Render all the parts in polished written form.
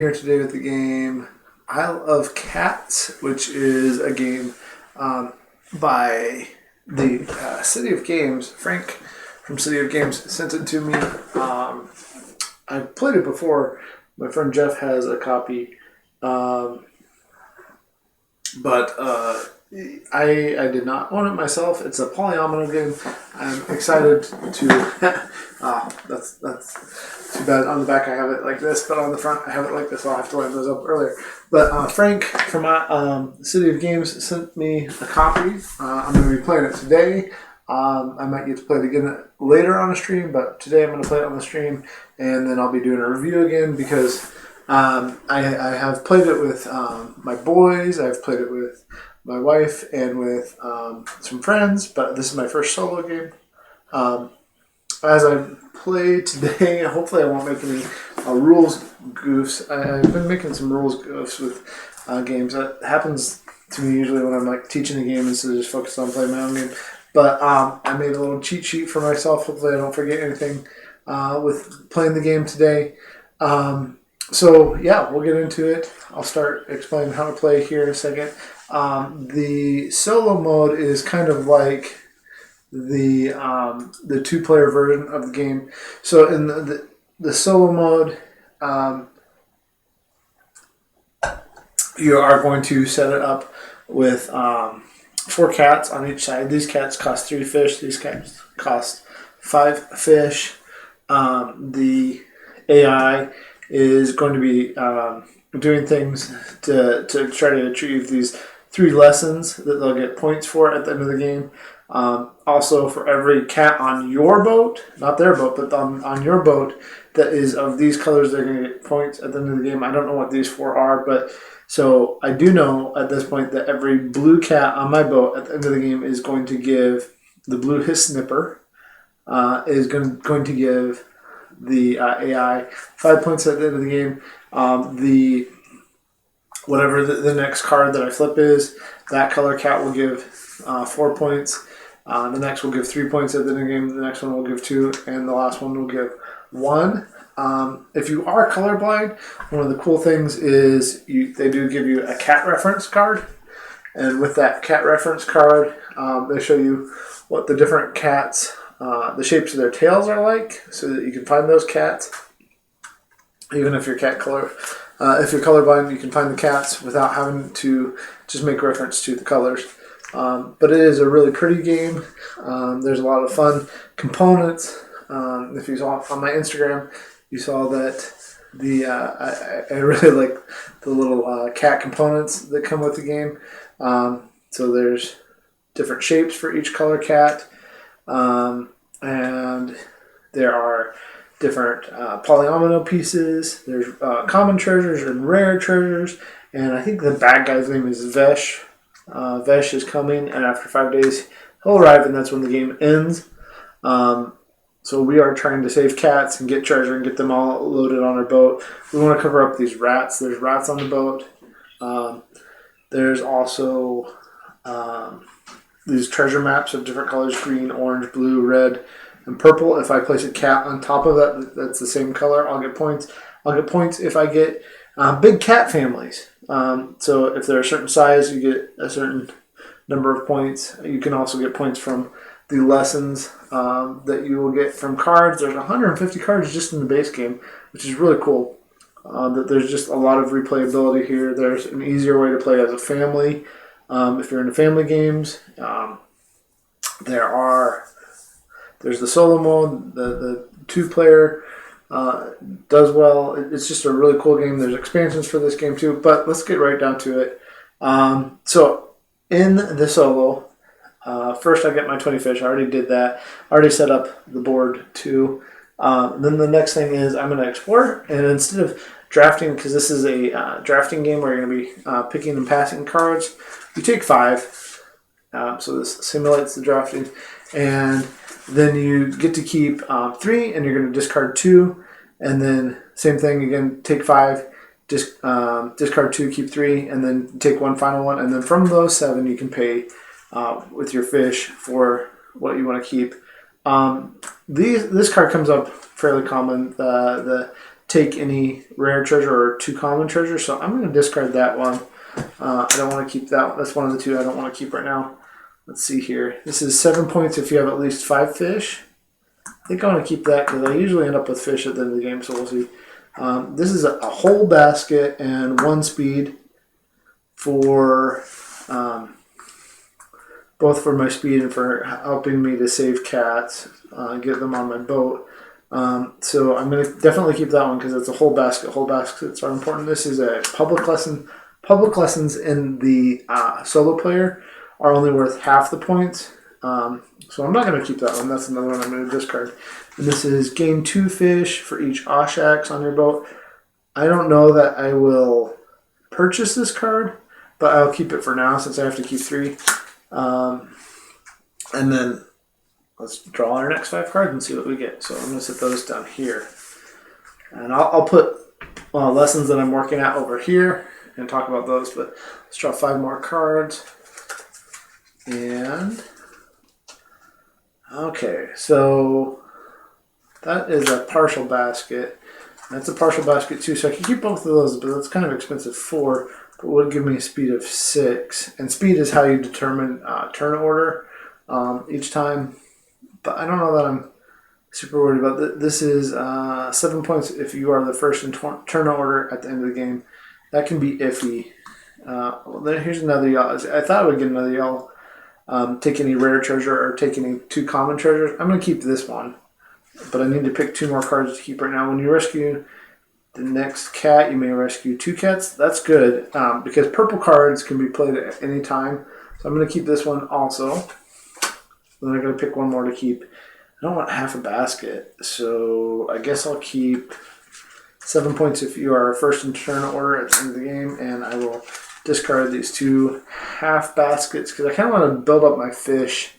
Here today with the game Isle of Cats, which is a game by the City of Games. Frank from City of Games sent it to me. I've played it before. My friend Jeff has a copy, but I did not own it myself. It's a polyomino game. I'm excited to. That's too bad. On the back I have it like this, but on the front I have it like this. I'll have to line those up earlier. But Frank from City of Games sent me a copy. I'm going to be playing it today. I might get to play it again later on a stream, but today I'm going to play it on the stream, and then I'll be doing a review again because I have played it with my boys. I've played it with my wife and with some friends, but this is my first solo game. As I play today, hopefully I won't make any rules goofs. I've been making some rules goofs with games. That happens to me usually when I'm like teaching a game instead of just focused on playing my own game. But I made a little cheat sheet for myself. Hopefully I don't forget anything with playing the game today. So yeah, we'll get into it. I'll start explaining how to play here in a second. The solo mode is kind of like the two-player version of the game. So in the solo mode, you are going to set it up with 4 cats on each side. These cats cost 3 fish. These cats cost 5 fish. The AI is going to be doing things to try to achieve these 3 lessons that they'll get points for at the end of the game. Also, for every cat on your boat, not their boat, but on your boat that is of these colors, they're going to get points at the end of the game. I don't know what these 4 are, but so I do know at this point that every blue cat on my boat at the end of the game is going to give the blue his snipper, is going to give the AI 5 points at the end of the game. Whatever the next card that I flip is, that color cat will give 4 points. The next will give 3 points at the end of the game. The next one will give 2, and the last one will give 1. If you are colorblind, one of the cool things is they do give you a cat reference card, and with that cat reference card, they show you what the different cats, the shapes of their tails are like, so that you can find those cats. Even if you're if you're colorblind, you can find the cats without having to just make reference to the colors. But it is a really pretty game. There's a lot of fun components. If you saw on my Instagram, you saw that I really like the little cat components that come with the game. So there's different shapes for each color cat, and there are different polyomino pieces. There's common treasures and rare treasures, and I think the bad guy's name is Vesh. Vesh is coming, and after 5 days, he'll arrive, and that's when the game ends. So we are trying to save cats and get treasure and get them all loaded on our boat. We want to cover up these rats. There's rats on the boat. There's also these treasure maps of different colors: green, orange, blue, red, and purple. If I place a cat on top of that, that's the same color, I'll get points. I'll get points if I get big cat families. So if they're a certain size, you get a certain number of points. You can also get points from the lessons that you will get from cards. There's 150 cards just in the base game, which is really cool. That there's just a lot of replayability here. There's an easier way to play as a family. If you're into family games, there's the solo mode, the 2-player does well. It's just a really cool game. There's expansions for this game too, but let's get right down to it. So in the solo, first I get my 20 fish. I already did that. I already set up the board too. Then the next thing is I'm going to explore, and instead of drafting, because this is a drafting game where you're going to be picking and passing cards, you take 5. So this simulates the drafting, and then you get to keep 3, and you're going to discard 2, and then same thing again, take 5, discard 2, keep 3, and then take 1 final one, and then from those 7 you can pay with your fish for what you want to keep. This card comes up fairly common. The take any rare treasure or 2 common treasures. So I'm going to discard that one. I don't want to keep that. That's one of the 2 I don't want to keep right now. Let's see here. This is 7 points if you have at least 5 fish. I think I want to keep that because I usually end up with fish at the end of the game, so we'll see. This is a whole basket and 1 speed for both for my speed and for helping me to save cats, get them on my boat. So I'm going to definitely keep that one because it's a whole basket. Whole baskets are important. This is a public lesson. Public lessons in the solo player are only worth half the points. So I'm not going to keep that one. That's another one I'm going to discard. And this is gain 2 fish for each Oshax on your boat. I don't know that I will purchase this card, but I'll keep it for now since I have to keep 3. And then let's draw our next 5 cards and see what we get. So I'm going to set those down here. And I'll put lessons that I'm working at over here and talk about those. But let's draw 5 more cards. And okay, so that is a partial basket. That's a partial basket too, so I can keep both of those, but that's kind of expensive. 4, but would give me a speed of 6. And speed is how you determine turn order each time. But I don't know that I'm super worried about that. This is 7 points if you are the first in turn order at the end of the game. That can be iffy. Well, then here's another y'all. I thought I would get another y'all. Take any rare treasure or take any 2 common treasures. I'm going to keep this one, but I need to pick 2 more cards to keep right now. When you rescue the next cat, you may rescue 2 cats. That's good because purple cards can be played at any time. So I'm going to keep this one also. Then I'm going to pick 1 more to keep. I don't want half a basket, so I guess I'll keep 7 points if you are first in turn order at the end of the game, and I will discard these 2 half baskets because I kind of want to build up my fish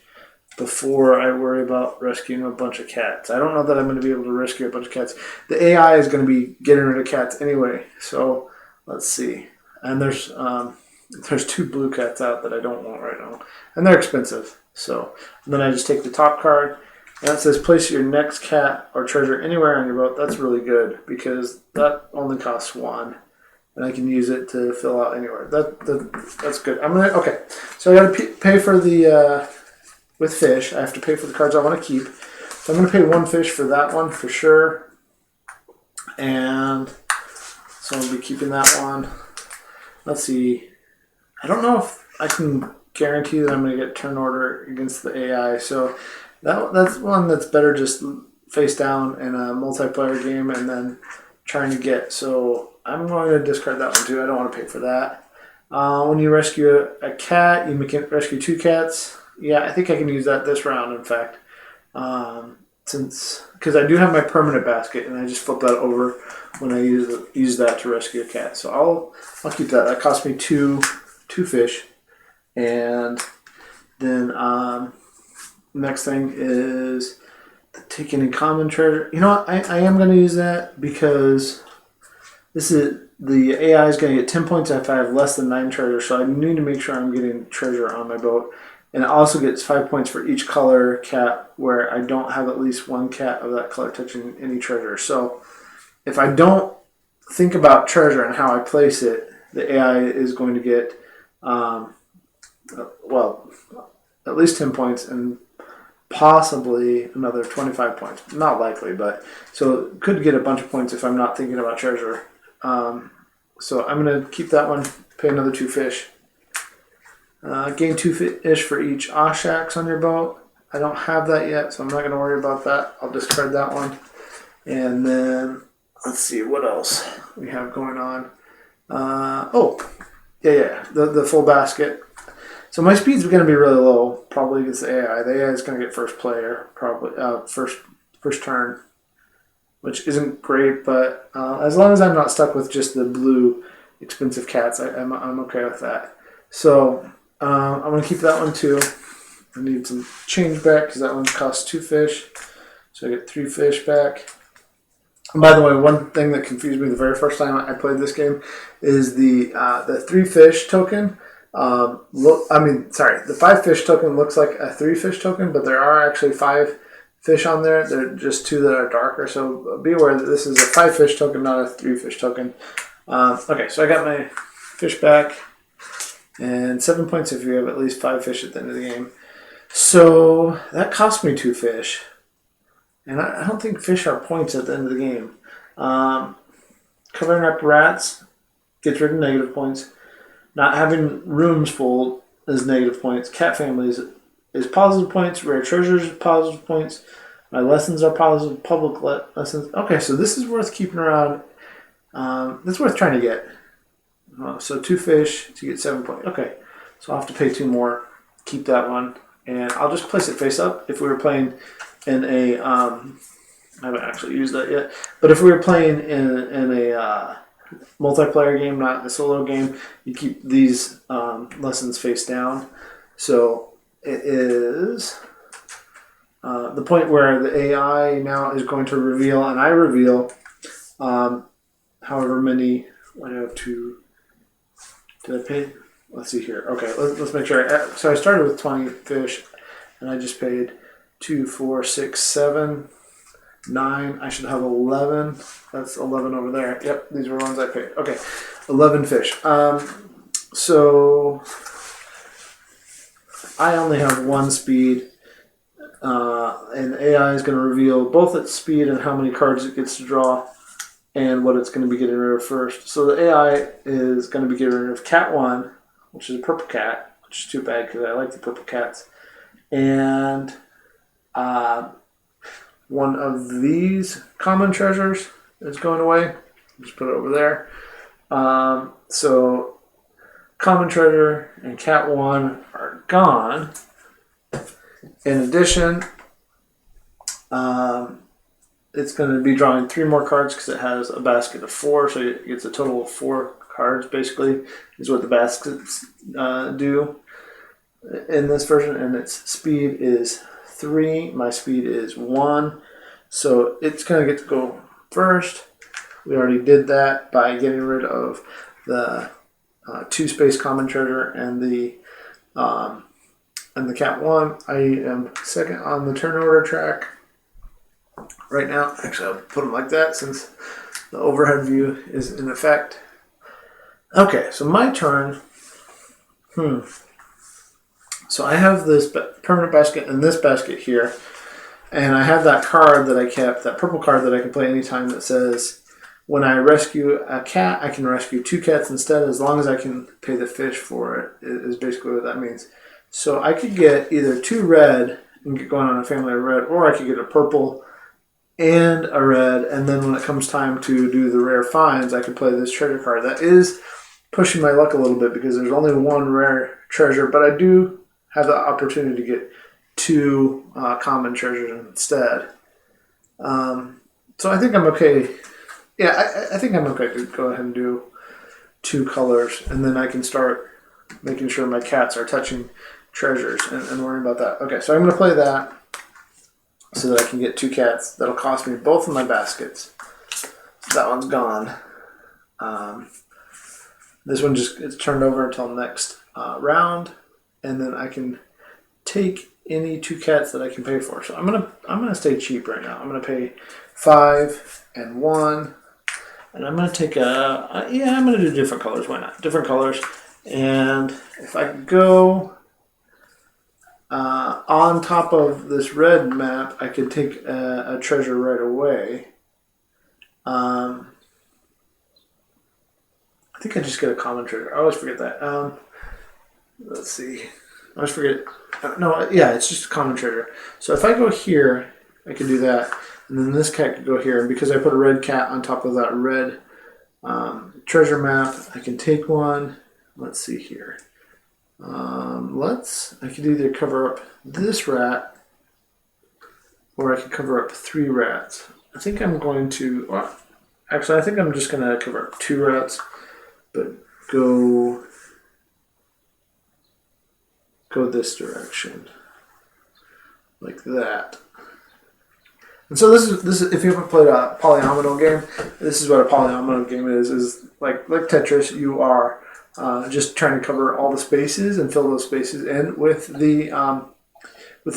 before I worry about rescuing a bunch of cats. I don't know that I'm going to be able to rescue a bunch of cats. The AI is going to be getting rid of cats anyway, so let's see. And there's 2 blue cats out that I don't want right now, and they're expensive. So and then I just take the top card, and it says place your next cat or treasure anywhere on your boat. That's really good because that only costs 1. And I can use it to fill out anywhere. That's good. Okay. So I got to pay for the with fish. I have to pay for the cards I want to keep. So I'm going to pay 1 fish for that one for sure. And so I'll be keeping that one. Let's see. I don't know if I can guarantee that I'm going to get turn order against the AI. So that's one that's better just face down in a multiplayer game and then trying to get. So I'm going to discard that one too. I don't want to pay for that. When you rescue a cat, you can rescue 2 cats. Yeah, I think I can use that this round, in fact. Because I do have my permanent basket, and I just flip that over when I use that to rescue a cat. So I'll keep that. That cost me 2 fish. And then next thing is take any common treasure. You know what? I am going to use that because the AI is going to get 10 points if I have less than 9 treasures, so I need to make sure I'm getting treasure on my boat. And it also gets 5 points for each color cat where I don't have at least 1 cat of that color touching any treasure. So if I don't think about treasure and how I place it, the AI is going to get, at least 10 points and possibly another 25 points. Not likely, but so could get a bunch of points if I'm not thinking about treasure. So I'm going to keep that one, pay another 2 fish. Gain 2 fish for each Oshax on your boat. I don't have that yet, so I'm not going to worry about that. I'll discard that one. And then, let's see, what else we have going on. The full basket. So my speed's going to be really low, probably against the AI. The AI is going to get first player, probably first turn, which isn't great, but as long as I'm not stuck with just the blue expensive cats, I'm okay with that. So I'm going to keep that one too. I need some change back because that one costs 2 fish, so I get 3 fish back. And by the way, one thing that confused me the very first time I played this game is the 3 fish token. The 5 fish token looks like a 3 fish token, but there are actually 5 fish on there. They're just 2 that are darker, so be aware that this is a 5 fish token, not a 3 fish token. Okay, so I got my fish back, and 7 points if you have at least 5 fish at the end of the game. So that cost me 2 fish, and I don't think fish are points at the end of the game. Covering up rats gets rid of negative points. Not having rooms full is negative points. Cat families is positive points. Rare treasures is positive points. My lessons are positive. Public lessons. Okay, so this is worth keeping around. That's worth trying to get. So 2 fish to get 7 points. Okay, so I'll have to pay 2 more. Keep that one. And I'll just place it face up. If we were playing in a... I haven't actually used that yet. But if we were playing in a multiplayer game, not a solo game, you keep these lessons face down. So it is the point where the AI now is going to reveal, and I reveal however many. I have to. Did I pay? Let's see here. Okay, let's make sure. So I started with 20 fish, and I just paid 2, 4, 6, 7, 9. I should have 11. That's 11 over there. Yep, these were ones I paid. Okay, 11 fish. So I only have 1 speed, and AI is going to reveal both its speed and how many cards it gets to draw, and what it's going to be getting rid of first. So the AI is going to be getting rid of Cat 1, which is a purple cat, which is too bad because I like the purple cats, and one of these common treasures is going away. Just put it over there. So common treasure and cat 1 are gone. In addition, it's going to be drawing 3 more cards because it has a basket of 4, so it gets a total of 4 cards, basically, is what the baskets do in this version, and its speed is 3. My speed is 1, so it's going to get to go first. We already did that by getting rid of the 2 space common treasure and the cat 1. I am second on the turn order track right now. Actually, I'll put them like that since the overhead view is in effect. Okay, so my turn. So I have this permanent basket and this basket here, and I have that card that I kept, that purple card that I can play anytime that says, when I rescue a cat, I can rescue 2 cats instead, as long as I can pay the fish for it, is basically what that means. So I could get either 2 red and get going on a family of red, or I could get a purple and a red, and then when it comes time to do the rare finds, I could play this treasure card. That is pushing my luck a little bit because there's only 1 rare treasure, but I do have the opportunity to get 2 common treasures instead. So I think I'm okay. Yeah, I think I'm okay to go ahead and do 2 colors, and then I can start making sure my cats are touching treasures and worrying about that. Okay, so I'm going to play that so that I can get 2 cats. That'll cost me both of my baskets. That one's gone. This one just gets turned over until next round, and then I can take any 2 cats that I can pay for. So I'm gonna stay cheap right now. I'm gonna pay 5 and 1, and I'm gonna take I'm gonna do different colors. Why not? Different colors. And if I go on top of this red map, I could take a treasure right away. I think I just get a common treasure. I always forget that. Let's see. I always forget. No, yeah, it's just a common treasure. So if I go here, I can do that. And then this cat could go here. And because I put a red cat on top of that red treasure map, I can take one. Let's see here. I could either cover up this rat, or I could cover up 3 rats. I think I'm going to, well, actually, I think I'm just going to cover up 2 rats, but go this direction, like that. And so this is if you ever played a polyomino game, this is what a polyomino game is like Tetris. You are just trying to cover all the spaces and fill those spaces in with the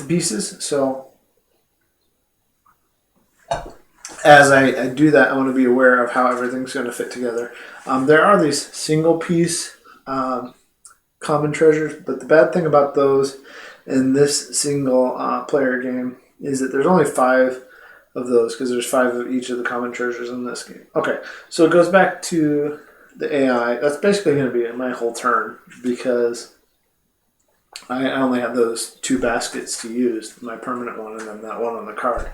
pieces. So as I do that, I want to be aware of how everything's going to fit together. There are these single piece common treasures, but the bad thing about those in this single player game is that there's only 5 of those because there's 5 of each of the common treasures in this game. Okay, so it goes back to the AI. That's basically going to be my whole turn because I only have those 2 baskets to use, my permanent one and then that one on the card.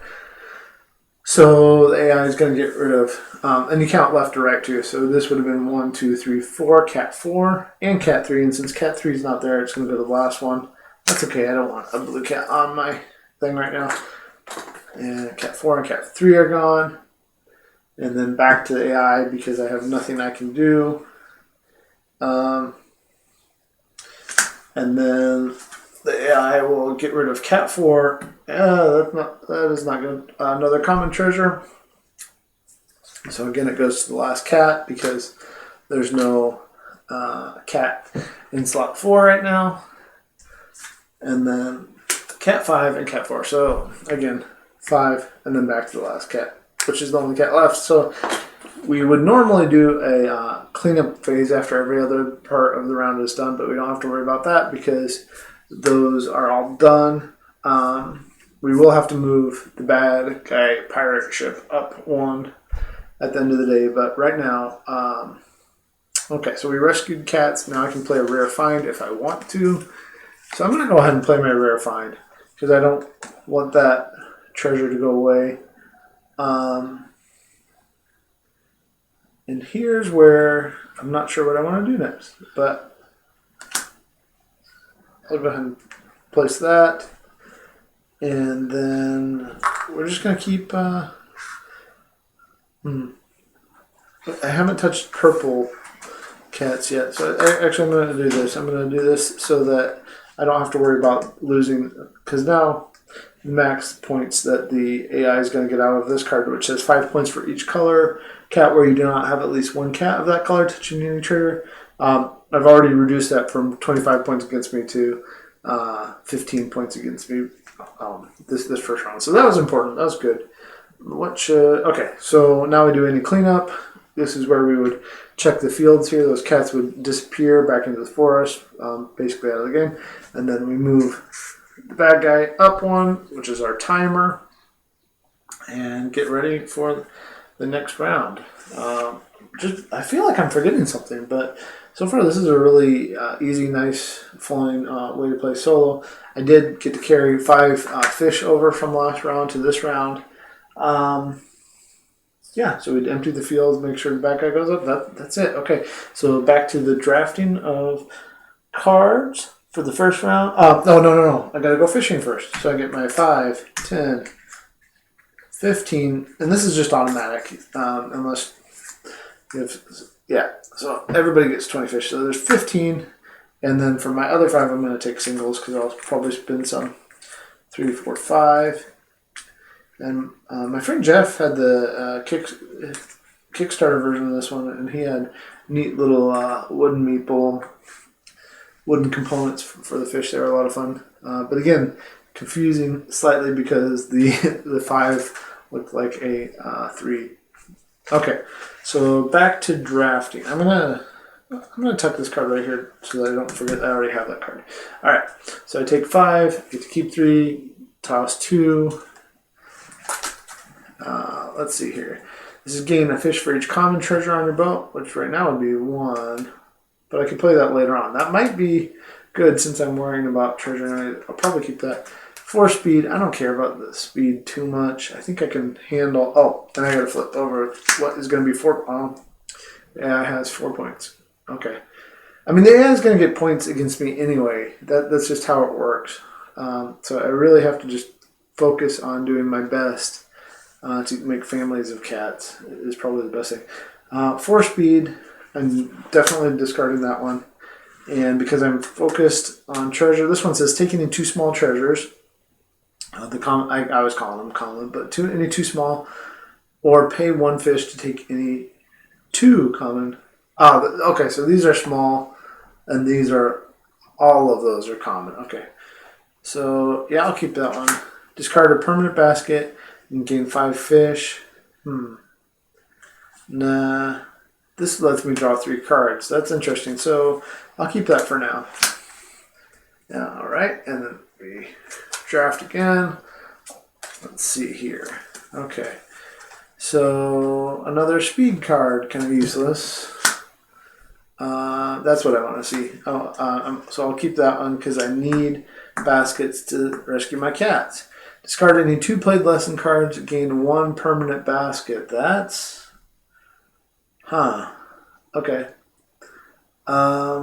So the AI is going to get rid of, and you count left to right too. So this would have been 1, 2, 3, 4, cat 4, and cat 3. And since cat 3 is not there, it's going to go to the last one. That's okay. I don't want a blue cat on my thing right now. And cat 4 and cat 3 are gone. And then back to the AI because I have nothing I can do. And then the AI will get rid of cat 4. That is not good. Another common treasure. So again, it goes to the last cat because there's no cat in slot 4 right now. And then cat 5 and cat 4. So again, 5 and then back to the last cat, which is the only cat left. So we would normally do a cleanup phase after every other part of the round is done, but we don't have to worry about that because those are all done. We will have to move the bad guy pirate ship up 1 at the end of the day, but right now, okay, so we rescued cats. Now I can play a rare find if I want to. So I'm going to go ahead and play my rare find because I don't want that treasure to go away. And here's where I'm not sure what I want to do next, but I'll go ahead and place that. And then we're just going to keep... I haven't touched purple cats yet. So actually I'm going to do this. I'm going to do this so that I don't have to worry about losing... Because now the max points that the AI is going to get out of this card, which says 5 points for each color cat where you do not have at least 1 cat of that color touching any trigger. I've already reduced that from 25 points against me to 15 points against me this first round. So that was important. That was good. Okay, so now we do any cleanup. This is where we would check the fields here. Those cats would disappear back into the forest, basically out of the game. And then we move the bad guy up 1, which is our timer, and get ready for the next round. I feel like I'm forgetting something, but so far this is a really easy, nice, flowing way to play solo. I did get to carry 5 fish over from last round to this round. Yeah, so we'd empty the field, make sure the bad guy goes up. That's it. Okay, so back to the drafting of cards for the first round. No. I got to go fishing first. So I get my 5, 10, 15, and this is just automatic, unless you have, yeah. So everybody gets 20 fish. So there's 15, and then for my other 5, I'm going to take singles because I'll probably spin some. 3, 4, 5. And my friend Jeff had the Kickstarter version of this one, and he had neat little wooden meeple, wooden components for the fish. They were a lot of fun. But again, confusing slightly because the 5 looked like a 3. Okay, so back to drafting. I'm gonna tuck this card right here so that I don't forget that I already have that card. All right, so I take 5, get to keep 3, toss 2. Let's see here. This is gain a fish for each common treasure on your boat, which right now would be 1. But I can play that later on. That might be good since I'm worrying about treasure. I'll probably keep that. 4 speed. I don't care about the speed too much. I think I can handle... Oh, and I got to flip over what is going to be 4... yeah, it has 4 points. Okay. I mean, the AI is going to get points against me anyway. That's just how it works. So I really have to just focus on doing my best to make families of cats is probably the best thing. 4 speed, I'm definitely discarding that one. And because I'm focused on treasure, this one says taking in 2 small treasures. I was calling them common, but any 2 small, or pay 1 fish to take any 2 common. Okay, so these are small, and these are, all of those are common. Okay, so yeah, I'll keep that one. Discard a permanent basket and gain 5 fish. Nah. This lets me draw 3 cards. That's interesting. So I'll keep that for now. Yeah, all right. And then we draft again. Let's see here. Okay. So another speed card, kind of useless. That's what I want to see. So I'll keep that one because I need baskets to rescue my cats. Discard any 2 played lesson cards, gain 1 permanent basket. That's... Okay. I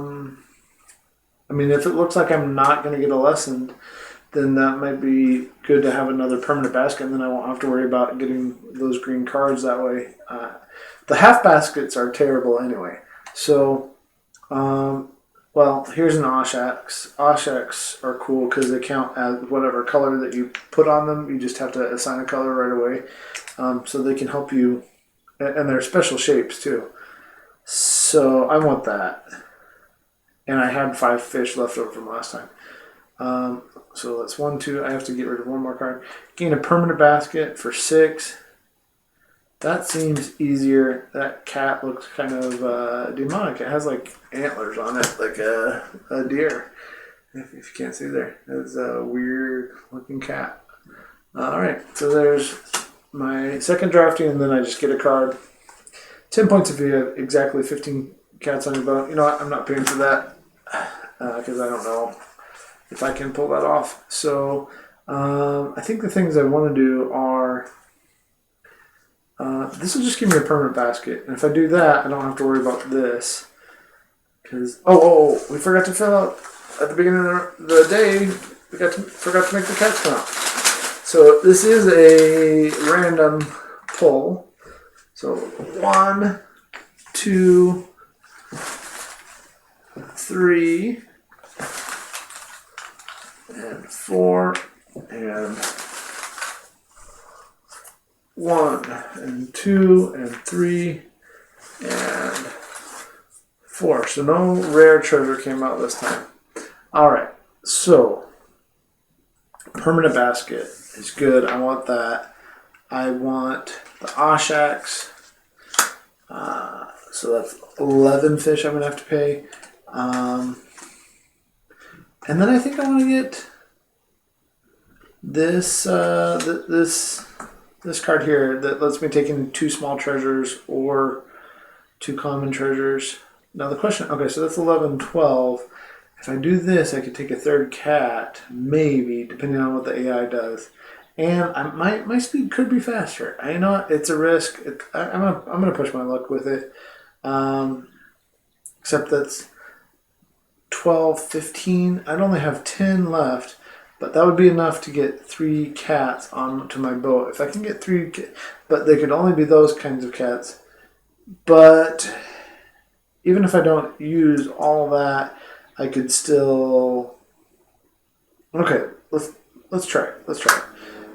mean, if it looks like I'm not going to get a lesson, then that might be good to have another permanent basket, and then I won't have to worry about getting those green cards that way. The half baskets are terrible anyway. So, well, here's an Oshax. Oshax are cool because they count as whatever color that you put on them. You just have to assign a color right away. So they can help you, and they're special shapes too. So I want that. And I had 5 fish left over from last time. So that's 1, 2. I have to get rid of 1 more card. Gain a permanent basket for 6. That seems easier. That cat looks kind of demonic. It has like antlers on it, like a deer. If you can't see there, it's a weird looking cat. All right, so there's my second drafting, and then I just get a card. 10 points if you have exactly 15 cats on your boat. You know what? I'm not paying for that because I don't know if I can pull that off. So I think the things I want to do are this will just give me a permanent basket. And if I do that, I don't have to worry about this. Because we forgot to fill out at the beginning of the day. We forgot to make the cats come out. So this is a random pull. So 1, 2, 3, and 4, and 1, and 2, and 3, and 4. So no rare treasure came out this time. All right. So permanent basket is good. I want that. I want the Oshax. So that's 11 fish I'm going to have to pay. And then I think I want to get this this card here that lets me take in 2 small treasures or 2 common treasures. Now the question, okay, so that's 11, 12. If I do this, I could take a 3rd cat, maybe, depending on what the AI does. And my speed could be faster. I know it's a risk. I'm gonna push my luck with it. Except that's 12, 15. I'd only have 10 left, but that would be enough to get 3 cats onto my boat. If I can get 3, but they could only be those kinds of cats. But even if I don't use all that, I could still. Okay, let's try it. Let's try it.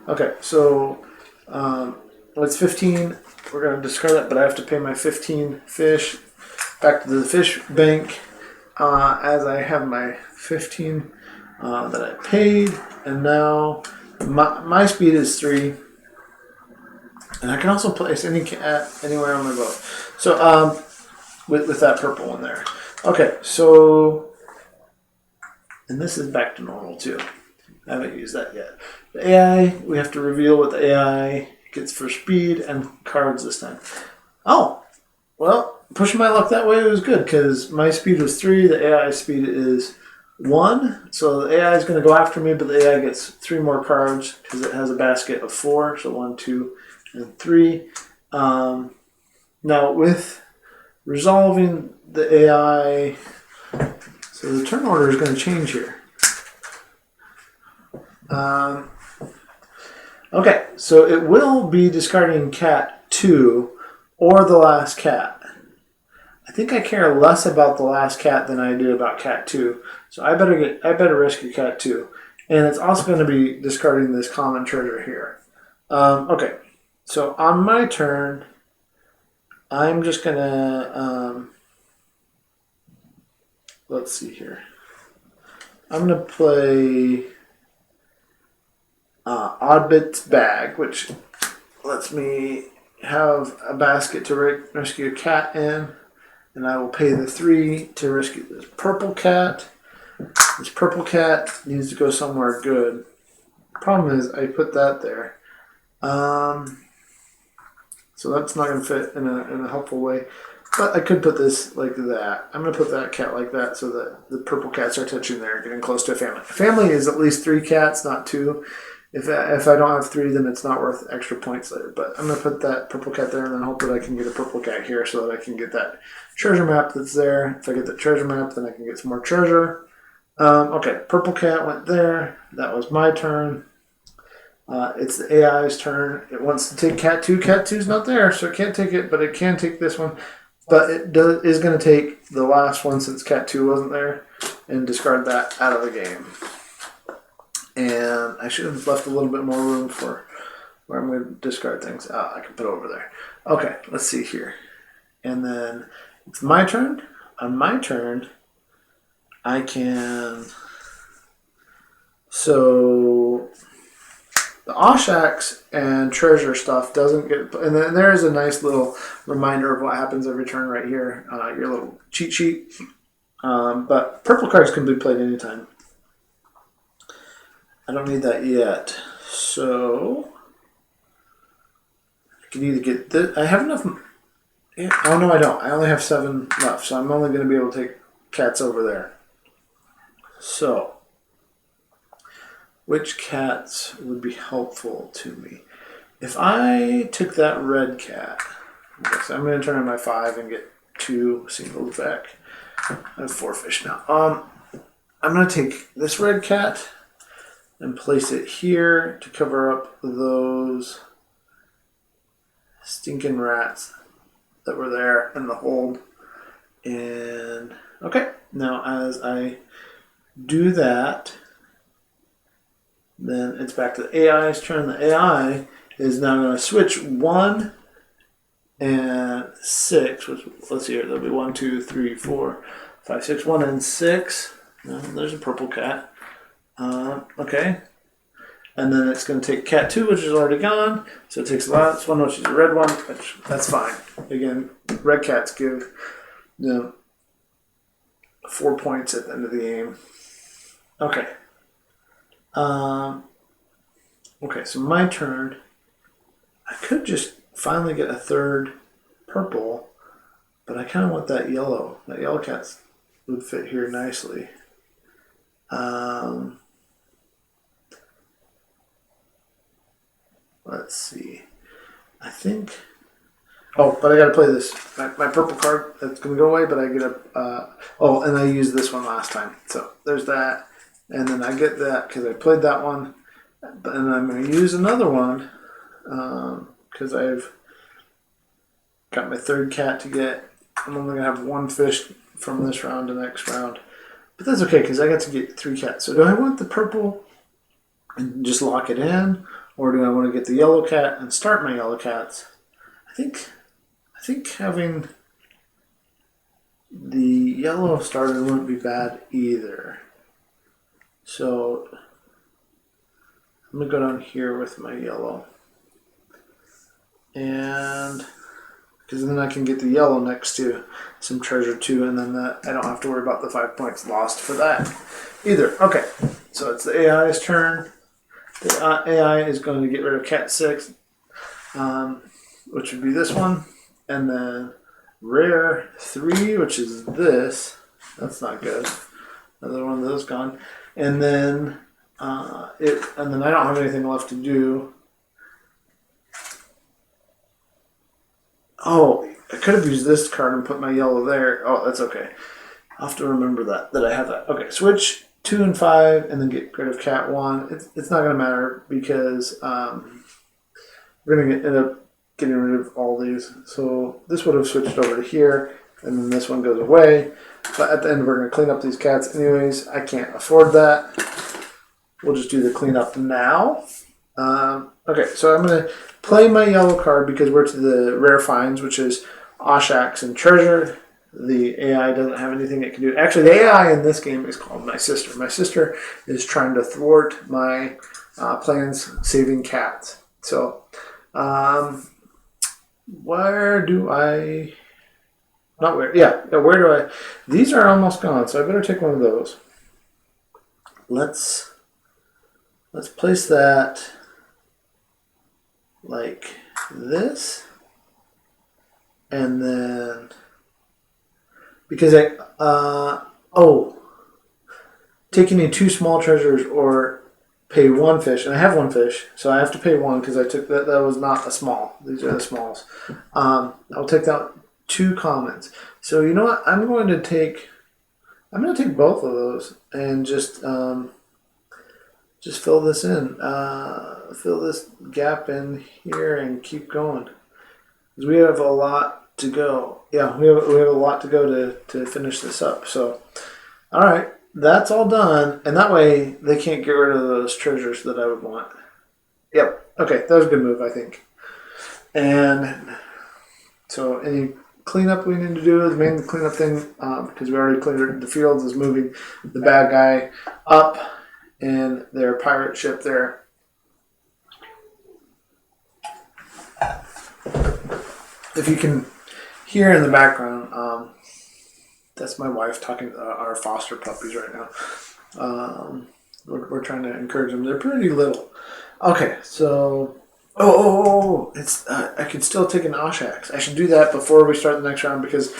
Okay, so it's 15. We're going to discard that, but I have to pay my 15 fish back to the fish bank as I have my 15 that I paid. And now my speed is 3. And I can also place any cat anywhere on my boat. So with that purple one there. Okay, so. And this is back to normal too. I haven't used that yet. The AI, we have to reveal what the AI gets for speed and cards this time. Oh, well, pushing my luck that way was good because my speed was 3, the AI speed is 1. So the AI is going to go after me, but the AI gets 3 more cards because it has a basket of 4. So 1, 2, and 3. Now with resolving the AI, so the turn order is going to change here. Okay, so it will be discarding cat 2 or the last cat. I think I care less about the last cat than I do about cat 2. So I better rescue cat 2. And it's also going to be discarding this common treasure here. Okay, so on my turn, I'm just going to, let's see here. I'm going to play Oddbit's Bag, which lets me have a basket to rescue a cat in, and I will pay the 3 to rescue this purple cat. This purple cat needs to go somewhere good. Problem is, I put that there. So that's not going to fit in a helpful way. But I could put this like that. I'm going to put that cat like that so that the purple cats are touching there, getting close to a family. A family is at least 3 cats, not 2. If I don't have 3, then it's not worth extra points there. But I'm going to put that purple cat there and then hope that I can get a purple cat here so that I can get that treasure map that's there. If I get the treasure map, then I can get some more treasure. Okay, purple cat went there. That was my turn. It's the AI's turn. It wants to take cat 2. Cat 2's not there, so it can't take it, but it can take this one. But it is going to take the last one since cat 2 wasn't there and discard that out of the game. And I should have left a little bit more room for where I'm going to discard things. I can put over there. Okay, let's see here. And then it's my turn. On my turn, I can... So... The Oshax and treasure stuff doesn't get... And then there is a nice little reminder of what happens every turn right here. Your little cheat sheet. But purple cards can be played anytime. I don't need that yet. So... I can either get this... I have enough... Oh, no, I don't. I only have 7 left. So I'm only going to be able to take cats over there. So... Which cats would be helpful to me? If I took that red cat, okay, so I'm going to turn on my 5 and get 2 singles back. I have 4 fish now. I'm going to take this red cat and place it here to cover up those stinking rats that were there in the hold. And okay, now as I do that, then it's back to the AI's turn. The AI is now going to switch 1 and 6. Which, let's see here. There'll be 1, 2, 3, 4, 5, 6. 1 and 6. No, there's a purple cat. Okay. And then it's going to take cat 2, which is already gone. So it takes the last one, which is a red one. Which, that's fine. Again, red cats give them 4 points at the end of the game. Okay. Okay, so my turn. I could just finally get a 3rd purple, but I kind of want that yellow. That yellow cat would fit here nicely. Let's see. I think... Oh, but I got to play this. My purple card, that's going to go away, but I get a... oh, and I used this one last time. So there's that. And then I get that because I played that one. And I'm going to use another one because I've got my 3rd cat to get. I'm only going to have 1 fish from this round to next round. But that's okay because I got to get 3 cats. So do I want the purple and just lock it in? Or do I want to get the yellow cat and start my yellow cats? I think having the yellow started wouldn't be bad either. So I'm going to go down here with my yellow. And because then I can get the yellow next to some treasure too, and then I don't have to worry about the 5 points lost for that either. Okay, so it's the AI's turn. The AI is going to get rid of cat 6, which would be this one. And then rare 3, which is this. That's not good. Another one of those gone. And then I don't have anything left to do. Oh, I could have used this card and put my yellow there. Oh, that's okay. I'll have to remember that I have that. Okay, switch 2 and 5 and then get rid of cat 1. It's not going to matter because we're going to end up getting rid of all these. So this would have switched over to here, and then this one goes away. But at the end, we're going to clean up these cats anyways. I can't afford that. We'll just do the cleanup now. Okay, so I'm going to play my yellow card because we're to the rare finds, which is Oshax and treasure. The AI doesn't have anything it can do. Actually, the AI in this game is called my sister. My sister is trying to thwart my plans saving cats. So where do I? Not where. Yeah. Where do I? These are almost gone, so I better take one of those. Let's place that like this, and then because take any two small treasures or pay one fish, and I have one fish, so I have to pay one because I took that. That was not a small. These are the smalls. I'll take that two commons. So you know what? I'm going to take both of those and just fill this in, fill this gap in here, and keep going. Because we have a lot to go. Yeah, we have a lot to go to finish this up. So, all right. That's all done, and that way they can't get rid of those treasures that I would want. Yep. Okay, that was a good move, I think. And so, any cleanup we need to do, the main cleanup thing, because we already cleared the fields, is moving the bad guy up in their pirate ship there. If you can hear in the background, that's my wife talking to our foster puppies right now. We're trying to encourage them. They're pretty little. Okay, so it's I could still take an Oshax. I should do that before we start the next round because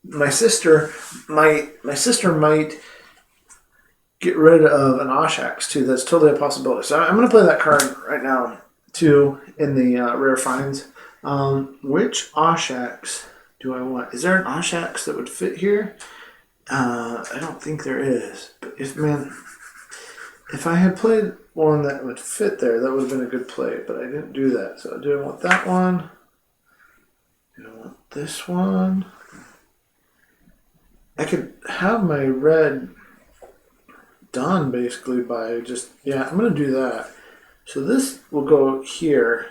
my sister might get rid of an Oshax too. That's totally a possibility. So I'm going to play that card right now too in the rare finds. Which Oshax do I want? Is there an Oshax that would fit here? I don't think there is. But if I had played one that would fit there, that would have been a good play. But I didn't do that. So do I want that one? Do I want this one? I could have my red done basically by just I'm going to do that. So this will go here.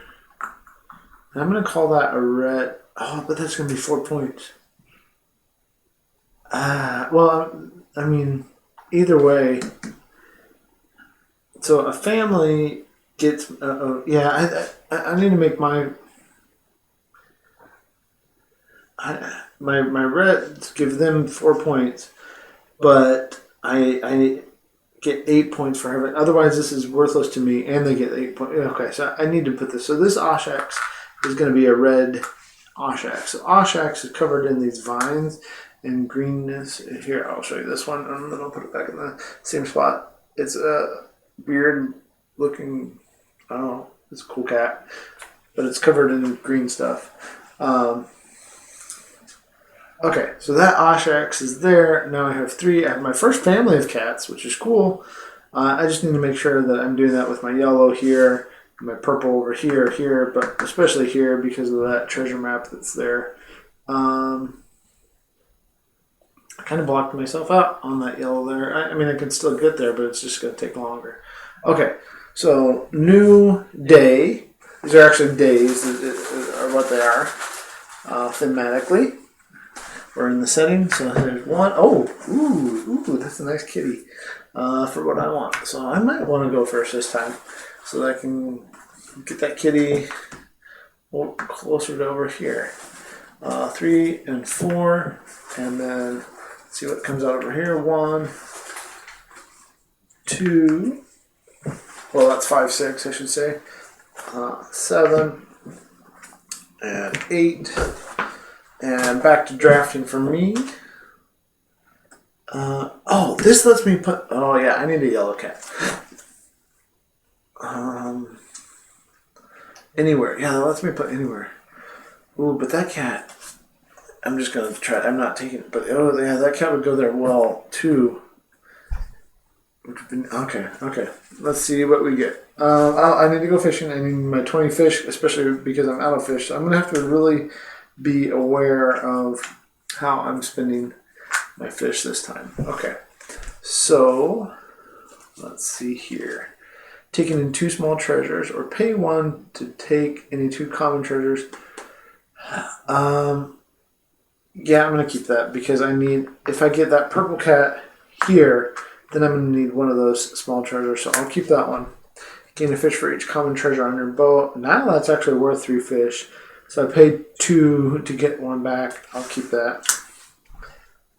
And I'm going to call that a red. Oh, but that's going to be 4 points. Well, I mean, either way. So a family gets. I need to make my reds give them 4 points, but I get 8 points for having. Otherwise, this is worthless to me, and they get 8 points. Okay, so I need to put this. So this Oshax is going to be a red Oshax. So Oshax is covered in these vines and greenness. Here, I'll show you this one, and then I'll put it back in the same spot. It's a weird looking, I don't know, it's a cool cat, but it's covered in green stuff. Okay, so that Oshax is there. Now I have 3. I have my first family of cats, which is cool. I just need to make sure that I'm doing that with my yellow here, my purple over here, but especially here because of that treasure map that's there. I kind of blocked myself out on that yellow there. I mean, I can still get there, but it's just going to take longer. Okay, so new day. These are actually days, are what they are, thematically. We're in the settings, so there's one. Oh, ooh, that's a nice kitty for what I want. So I might want to go first this time so that I can get that kitty closer to over here. 3 and 4, and then see what comes out over here. 1, 2. Well, that's 5, 6, I should say. 7 and 8. And back to drafting for me. This lets me put. Oh yeah, I need a yellow cat. Anywhere. Yeah, that lets me put anywhere. Ooh, but that cat. I'm just gonna try. I'm not taking it, but that cat would go there well too. Okay. Let's see what we get. I need to go fishing. I need my 20 fish, especially because I'm out of fish. So I'm gonna have to really be aware of how I'm spending my fish this time. Okay, so let's see here. Taking in 2 small treasures or pay 1 to take any 2 common treasures. I'm going to keep that because if I get that purple cat here, then I'm going to need one of those small treasures. So I'll keep that one. Gain a fish for each common treasure on your boat. Now that's actually worth 3 fish. So I paid 2 to get one back. I'll keep that.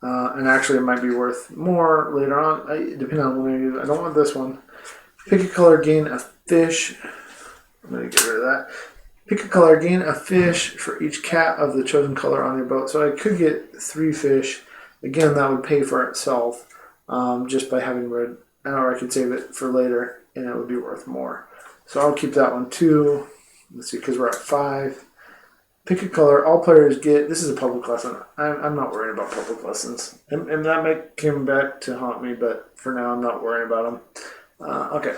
And actually, it might be worth more later on, depending on when I use it. I don't want this one. Pick a color, gain a fish. I'm going to get rid of that. Pick a color, gain a fish for each cat of the chosen color on your boat. So I could get 3 fish. Again, that would pay for itself just by having red. Or I could save it for later, and it would be worth more. So I'll keep that one too. Let's see, because we're at 5. Pick a color. All players get. This is a public lesson. I'm not worried about public lessons, and that might come back to haunt me. But for now, I'm not worrying about them. Okay.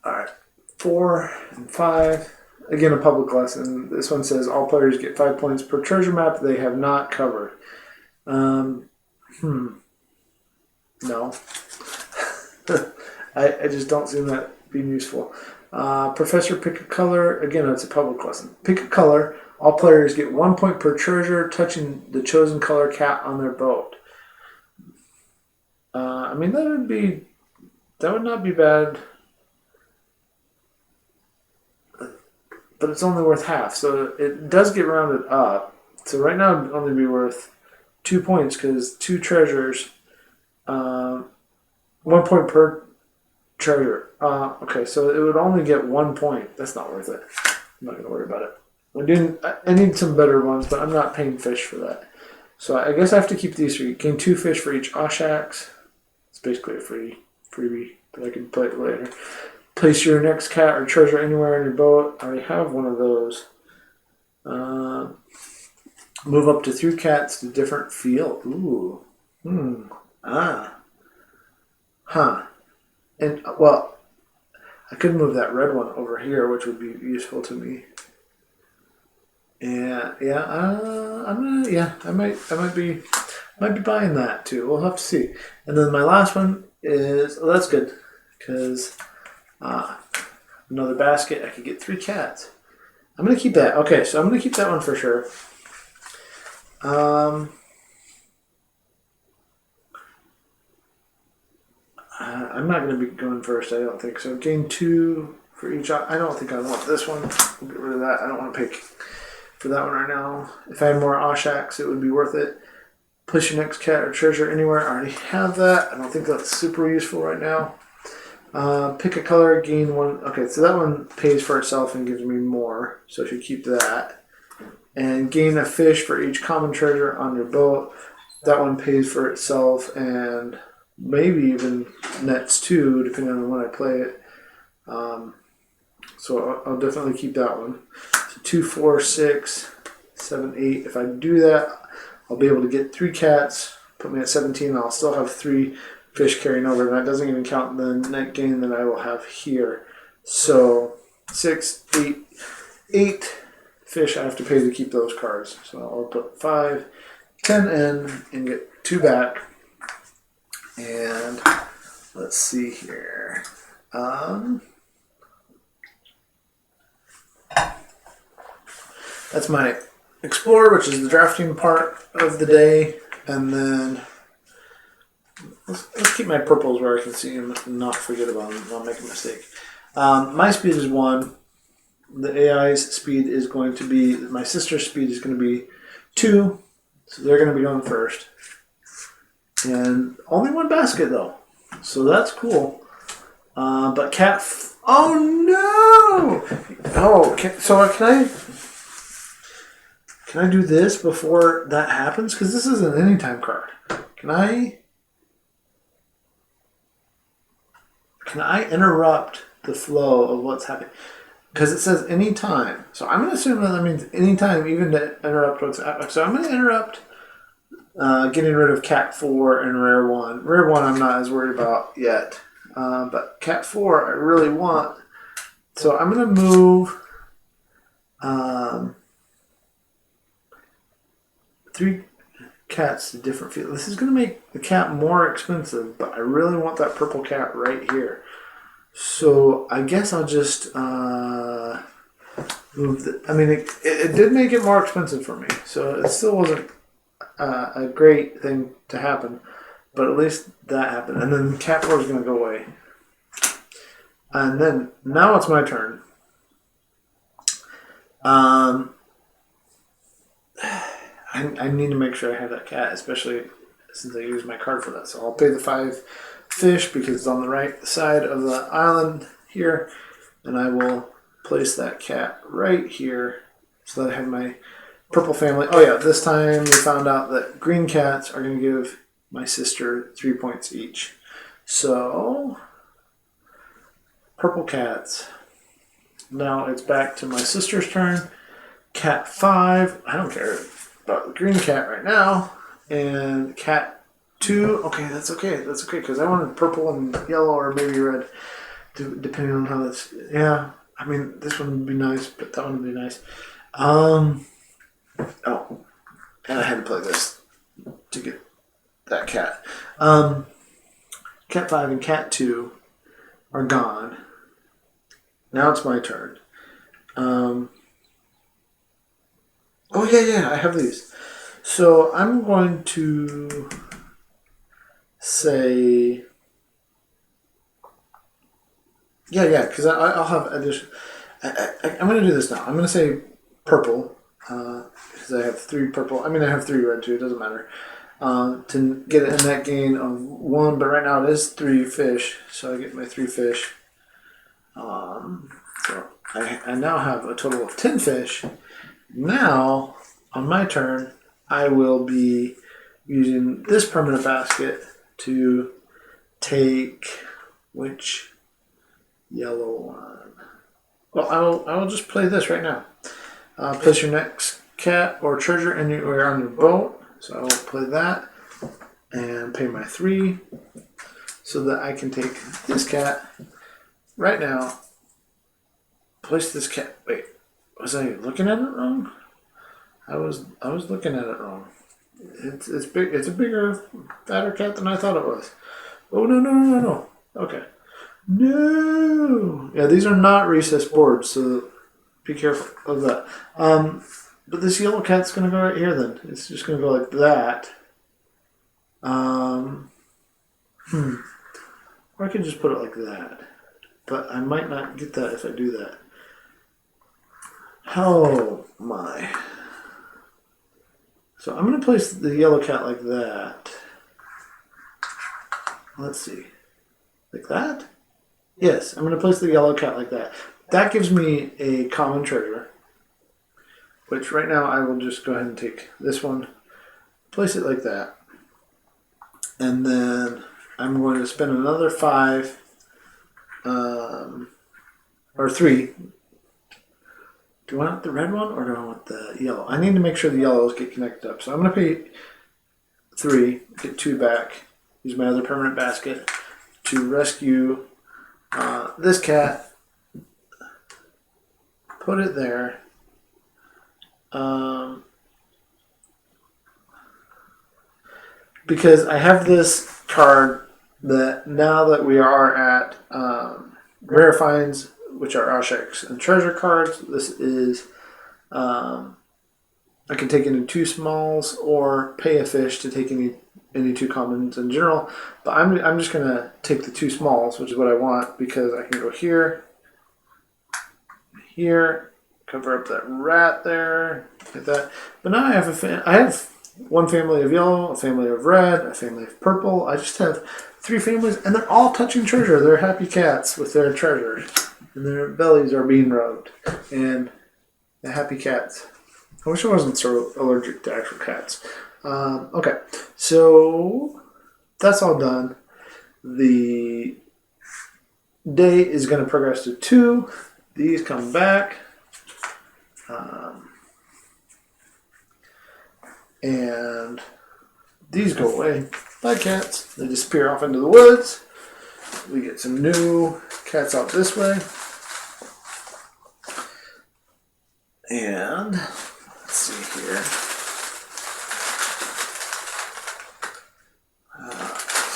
All right. 4 and 5. Again, a public lesson. This one says all players get 5 points per treasure map they have not covered. No. I just don't see that being useful. Professor, pick a color. Again, it's a public lesson. Pick a color. All players get 1 point per treasure touching the chosen color cat on their boat. I mean, that would not be bad. But it's only worth half, so it does get rounded up. So right now, it would only be worth 2 points because 2 treasures, 1 point per treasure. Okay, so it would only get 1 point. That's not worth it. I'm not going to worry about it. I need some better ones, but I'm not paying fish for that. So I guess I have to keep these 3. Gain 2 fish for each Oshax. It's basically a freebie, but I can play it later. Place your next cat or treasure anywhere on your boat. I already have one of those. Move up to 3 cats to different field. Ooh. And, well, I could move that red one over here, which would be useful to me. I might be buying that too. We'll have to see. And then my last one is, that's good, because another basket. I could get 3 cats. I'm gonna keep that. Okay, so I'm gonna keep that one for sure. I'm not going to be going first, I don't think. So gain 2 for each. I don't think I want this one. We'll get rid of that. I don't want to pick for that one right now. If I had more Oshax, it would be worth it. Push your next cat or treasure anywhere. I already have that. I don't think that's super useful right now. Pick a color, gain 1. Okay, so that one pays for itself and gives me more. So I should keep that. And gain a fish for each common treasure on your boat. That one pays for itself and maybe even nets 2, depending on when I play it. So I'll definitely keep that one. So 2, 4, 6, 7, 8. If I do that, I'll be able to get 3 cats, put me at 17. I'll still have 3 fish carrying over. And that doesn't even count the net gain that I will have here. So 6, 8 fish I have to pay to keep those cards. So I'll put 5, 10 in and get 2 back. And let's see here. That's my Explorer, which is the drafting part of the day. And then let's keep my purples where I can see them and not forget about them. Not make a mistake. My speed is 1. The AI's speed is going to be, my sister's speed is going to be 2. So they're going to be going first. And only 1 basket though. So that's cool. But cat... oh no! Oh, so can I do this before that happens? Because this is an anytime card. Can I interrupt the flow of what's happening? Because it says anytime. So I'm going to assume that means anytime, even to interrupt what's happening. So I'm going to interrupt getting rid of Cat 4 and Rare 1. Rare 1 I'm not as worried about yet. But Cat 4 I really want. So I'm going to move 3 cats to different fields. This is going to make the cat more expensive, but I really want that purple cat right here. So I guess I'll just move I mean, it did make it more expensive for me. So it still wasn't a great thing to happen. But at least that happened. And then Cat 4 is going to go away. And then, now it's my turn. I need to make sure I have that cat, especially since I use my card for that. So I'll pay the 5 fish because it's on the right side of the island here, and I will place that cat right here so that I have my purple family. Oh yeah, this time we found out that green cats are going to give my sister 3 points each. So purple cats. Now it's back to my sister's turn. Cat 5. I don't care about the green cat right now. And cat 2. Okay, that's okay. That's okay because I wanted purple and yellow or maybe red, depending on how this. Yeah, I mean this one would be nice, but that one would be nice. Oh, and I had to play this to get that cat. Cat 5 and cat 2 are gone. Now it's my turn. Oh yeah, I have these. So I'm going to say, because I'll have addition. I'm going to do this now. I'm going to say purple because I have 3 purple. I mean, I have 3 red too. It doesn't matter. To get a net gain of 1, but right now it is 3 fish, so I get my 3 fish. So I now have a total of 10 fish. Now, on my turn, I will be using this permanent basket to take which yellow one? Well, I will just play this right now. Place your next cat or treasure on your boat. So I will play that and pay my 3 so that I can take this cat right now. Place this cat. Wait, was I looking at it wrong? I was looking at it wrong. It's big. It's a bigger, fatter cat than I thought it was. Oh no. Okay. No. Yeah, these are not recessed boards, so be careful of that. But this yellow cat's gonna go right here. Then it's just gonna go like that. Or I could just put it like that. But I might not get that if I do that. Oh my. So I'm going to place the yellow cat like that. Let's see. Like that? Yes, I'm going to place the yellow cat like that. That gives me a common treasure, which right now I will just go ahead and take this one, place it like that. And then I'm going to spend another 5 or 3. Do I want the red one or do I want the yellow? I need to make sure the yellows get connected up. So I'm going to pay 3, get 2 back, use my other permanent basket to rescue this cat, put it there. Because I have this card that now that we are at rare finds, which are Osheks and treasure cards, this is I can take any 2 smalls or pay a fish to take any 2 commons in general. But I'm just gonna take the 2 smalls, which is what I want, because I can go here, cover up that rat there, like that. But now I have one family of yellow, a family of red, a family of purple. I just have 3 families, and they're all touching treasure. They're happy cats with their treasures, and their bellies are being rubbed. And the happy cats. I wish I wasn't so allergic to actual cats. Okay, so that's all done. The day is going to progress to 2. These come back. And these go away. Bye, cats. They disappear off into the woods. We get some new cats out this way. And let's see here.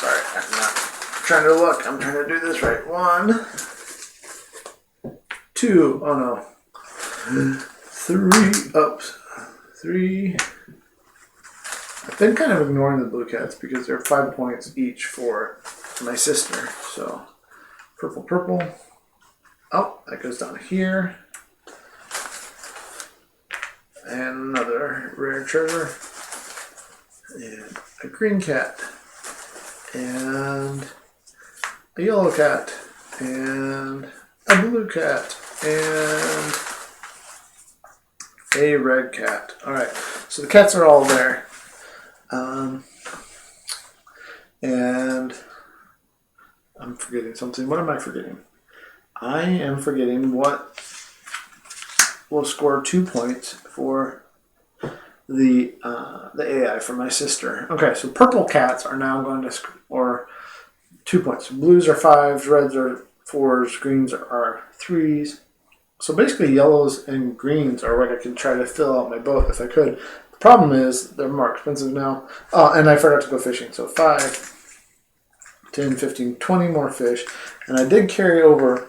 Sorry, I'm not trying to look. I'm trying to do this right. 1, 2. Oh no. 3. Oops. 3. I've been kind of ignoring the blue cats because they're 5 points each for my sister. So, purple. Oh, that goes down here. And another rare treasure. and a green cat, and a yellow cat, and a blue cat, and a red cat. Alright, so the cats are all there. And I'm forgetting something. What am I forgetting? I am forgetting what will score 2 points for the AI for my sister. Okay, so purple cats are now going to score 2 points. Blues are 5s, reds are 4s, greens are 3s. So basically yellows and greens are what I can try to fill out my boat if I could. The problem is they're more expensive now. Oh, and I forgot to go fishing. So 5, 10, 15, 20 more fish. And I did carry over,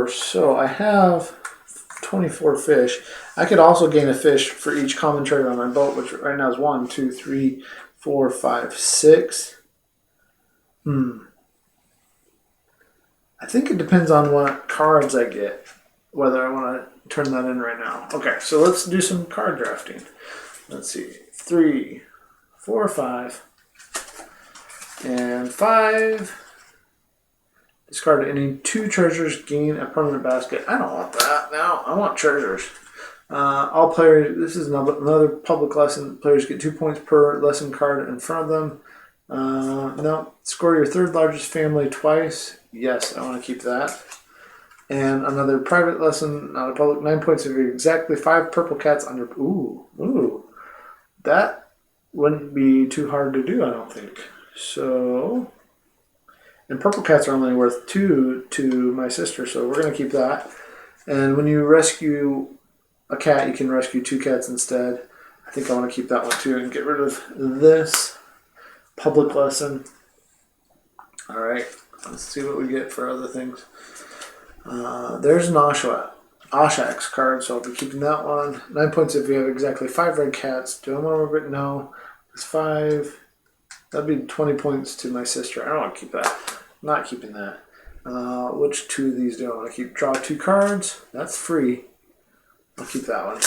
so I have 24 fish. I could also gain a fish for each common treasure on my boat, which right now is 1, 2, 3, 4, 5, 6. I think it depends on what cards I get, whether I want to turn that in right now. Okay, so let's do some card drafting. Let's see. 3, 4, 5. And 5. Discard any 2 treasures, gain a permanent basket. I don't want that now. I want treasures. All players, this is another public lesson. Players get 2 points per lesson card in front of them. No. Score your 3rd largest family twice. Yes, I want to keep that. And another private lesson, not a public. 9 points if you exactly 5 purple cats on your. Ooh. That wouldn't be too hard to do, I don't think. So. And purple cats are only worth 2 to my sister, so we're going to keep that. And when you rescue a cat, you can rescue 2 cats instead. I think I want to keep that one too and get rid of this public lesson. Alright, let's see what we get for other things. There's an Oshax card, so I'll be keeping that one. 9 points if you have exactly 5 red cats. Do I want to remove it? No. It's 5. That'd be 20 points to my sister. I don't want to keep that. I'm not keeping that. Which 2 of these do I want to keep? Draw 2 cards. That's free. I'll keep that one.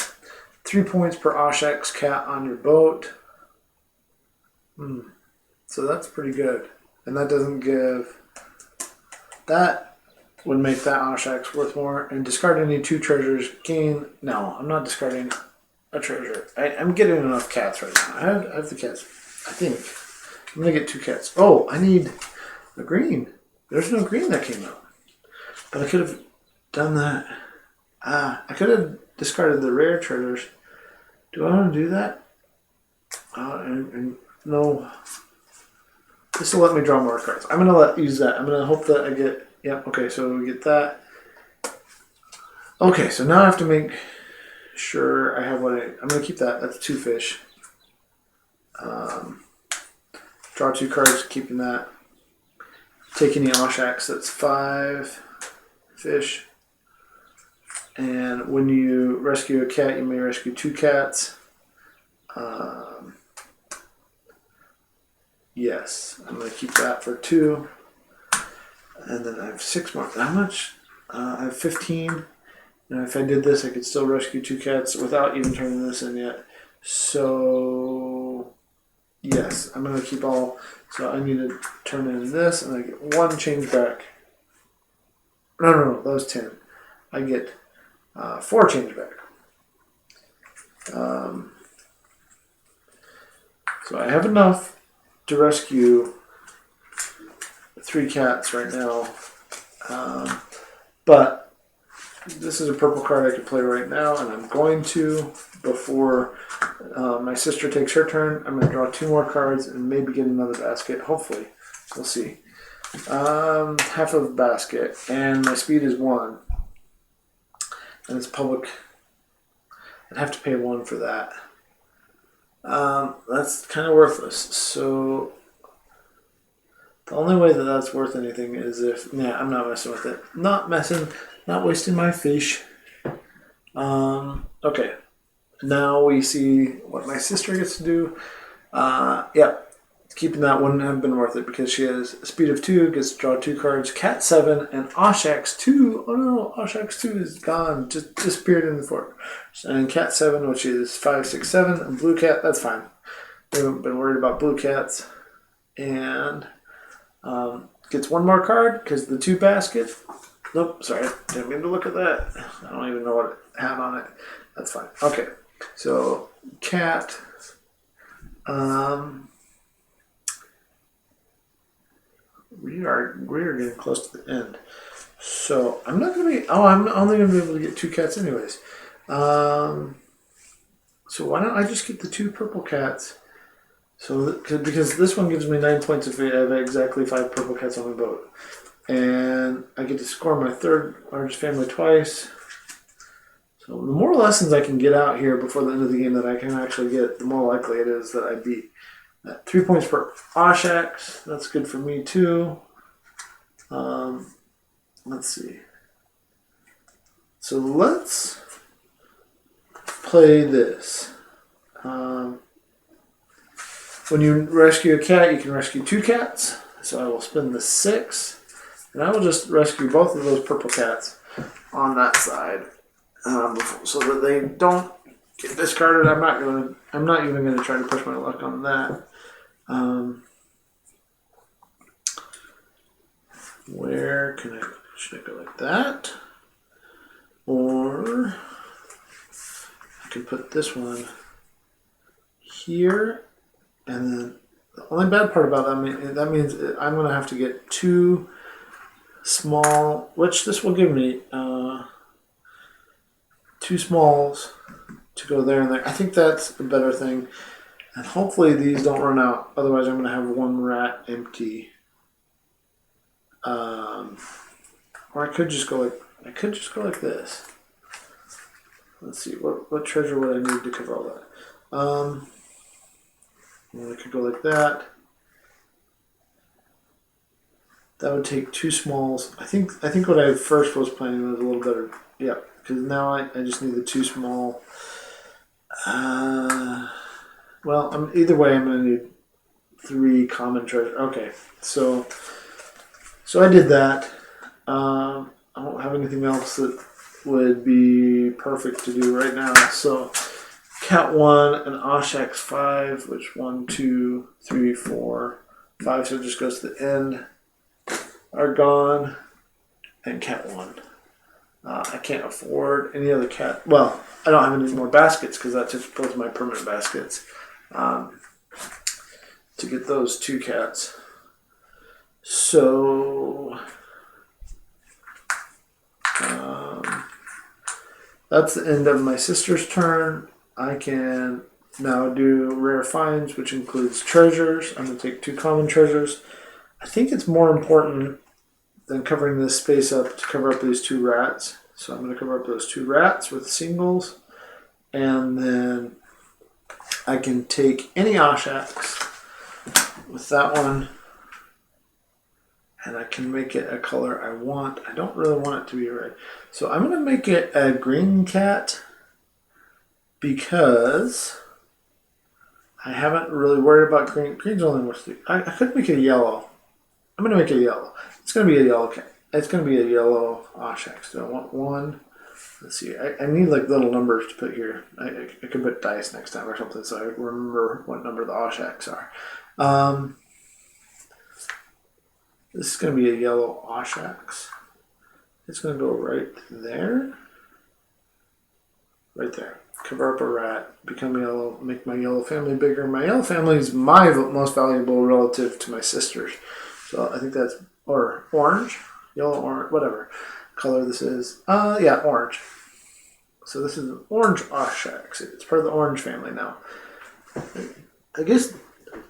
3 points per Oshax cat on your boat. So that's pretty good. And that doesn't give... That would make that Oshax worth more. And discard any 2 treasures. Gain... No, I'm not discarding a treasure. I'm getting enough cats right now. I have the cats. I think. I'm going to get 2 cats. Oh, I need a green. There's no green that came out. But I could have done that. I could have discarded the rare treasures. Do I want to do that? No. This will let me draw more cards. I'm going to use that. I'm going to hope that I get... Yep, okay, so we get that. Okay, so now I have to make sure I have what I'm going to keep that. That's 2 fish. Draw 2 cards, keeping that. Take any Oshax, that's 5 fish. And when you rescue a cat, you may rescue 2 cats. Yes, I'm going to keep that for 2. And then I have 6 more. How much? I have 15. And if I did this, I could still rescue 2 cats without even turning this in yet. So, yes, I'm going to keep all. So I need to turn in this, and I get 1 change back. No, that was 10. I get 4 change back. So I have enough to rescue 3 cats right now. But this is a purple card I can play right now, and I'm going to, before my sister takes her turn, I'm going to draw 2 more cards and maybe get another basket, hopefully. We'll see. Half of a basket, and my speed is 1. And it's public. I'd have to pay 1 for that. That's kind of worthless. So the only way that that's worth anything is if... Nah, I'm not messing with it. Not wasting my fish. Okay. Now we see what my sister gets to do. Yep. keeping that wouldn't have been worth it because she has a speed of 2, gets to draw 2 cards, Cat 7, and Oshax 2. Oh no, Oshax 2 is gone, just disappeared in the forest. And Cat 7, which is 5, 6, 7, and Blue Cat, that's fine. We haven't been worried about Blue Cats. And gets 1 more card because the 2 basket. Nope, sorry, didn't mean to look at that. I don't even know what it had on it. That's fine. Okay, so Cat. We are getting close to the end. So I'm not gonna be. Oh, I'm only gonna be able to get 2 cats anyways. So why don't I just get the 2 purple cats? So because this one gives me 9 points if I have exactly 5 purple cats on my boat, and I get to score my 3rd largest family twice. So the more lessons I can get out here before the end of the game that I can actually get, the more likely it is that I beat. 3 points per Oshax. That's good for me too. Let's see. So let's play this. When you rescue a cat, you can rescue 2 cats. So I will spend the 6, and I will just rescue both of those purple cats on that side, so that they don't get discarded. I'm not even gonna try to push my luck on that. Where can I? Should I go like that? Or I can put this one here, and then the only bad part about that means I'm going to have to get 2 small, which this will give me 2 smalls to go there and there. I think that's a better thing. And hopefully these don't run out. Otherwise, I'm going to have 1 rat empty. Or I could just go like this. Let's see, what treasure would I need to cover all that? Well, I could go like that. That would take 2 smalls. I think what I first was planning was a little better. Yeah, because now I just need the 2 small. Well, either way, I'm going to need 3 common treasure. Okay, so I did that. I don't have anything else that would be perfect to do right now. So Cat 1 and Oshax 5, which 1, 2, 3, 4, 5, so it just goes to the end, are gone. And Cat 1. I can't afford any other cat. Well, I don't have any more baskets because that took both my permanent baskets to get those 2 cats. So that's the end of my sister's turn. I can now do rare finds, which includes treasures. I'm going to take 2 common treasures. I think it's more important than covering this space up to cover up these 2 rats. So I'm going to cover up those 2 rats with singles. And then I can take any Oshax with that one, and I can make it a color I want. I don't really want it to be red. So I'm going to make it a green cat because I haven't really worried about green. Green's only worth 3. I could make it yellow. I'm going to make it yellow. It's going to be a yellow cat. It's going to be a yellow Oshax. Do I want 1? Let's see. I need like little numbers to put here. I could put dice next time or something so I remember what number the Oshax are. This is going to be a yellow Oshax. It's going to go right there. Right there. Cover up a rat. Become yellow. Make my yellow family bigger. My yellow family is my most valuable relative to my sister's. So I think that's, or orange. Yellow, orange, whatever color this is. Yeah, orange. So this is an orange Oshax. It's part of the orange family now. I guess,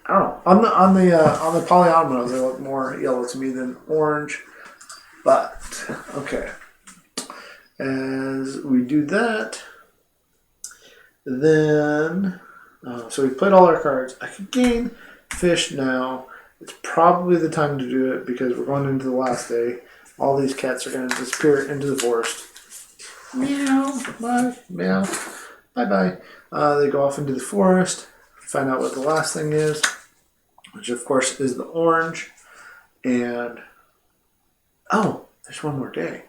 I don't know. On the polyominoes, they look more yellow to me than orange. But okay. As we do that, then so we played all our cards. I could gain fish now. It's probably the time to do it because we're going into the last day. All these cats are going to disappear into the forest. Meow, bye, meow, bye, bye. They go off into the forest, find out what the last thing is, which of course is the orange. And oh, there's one more day.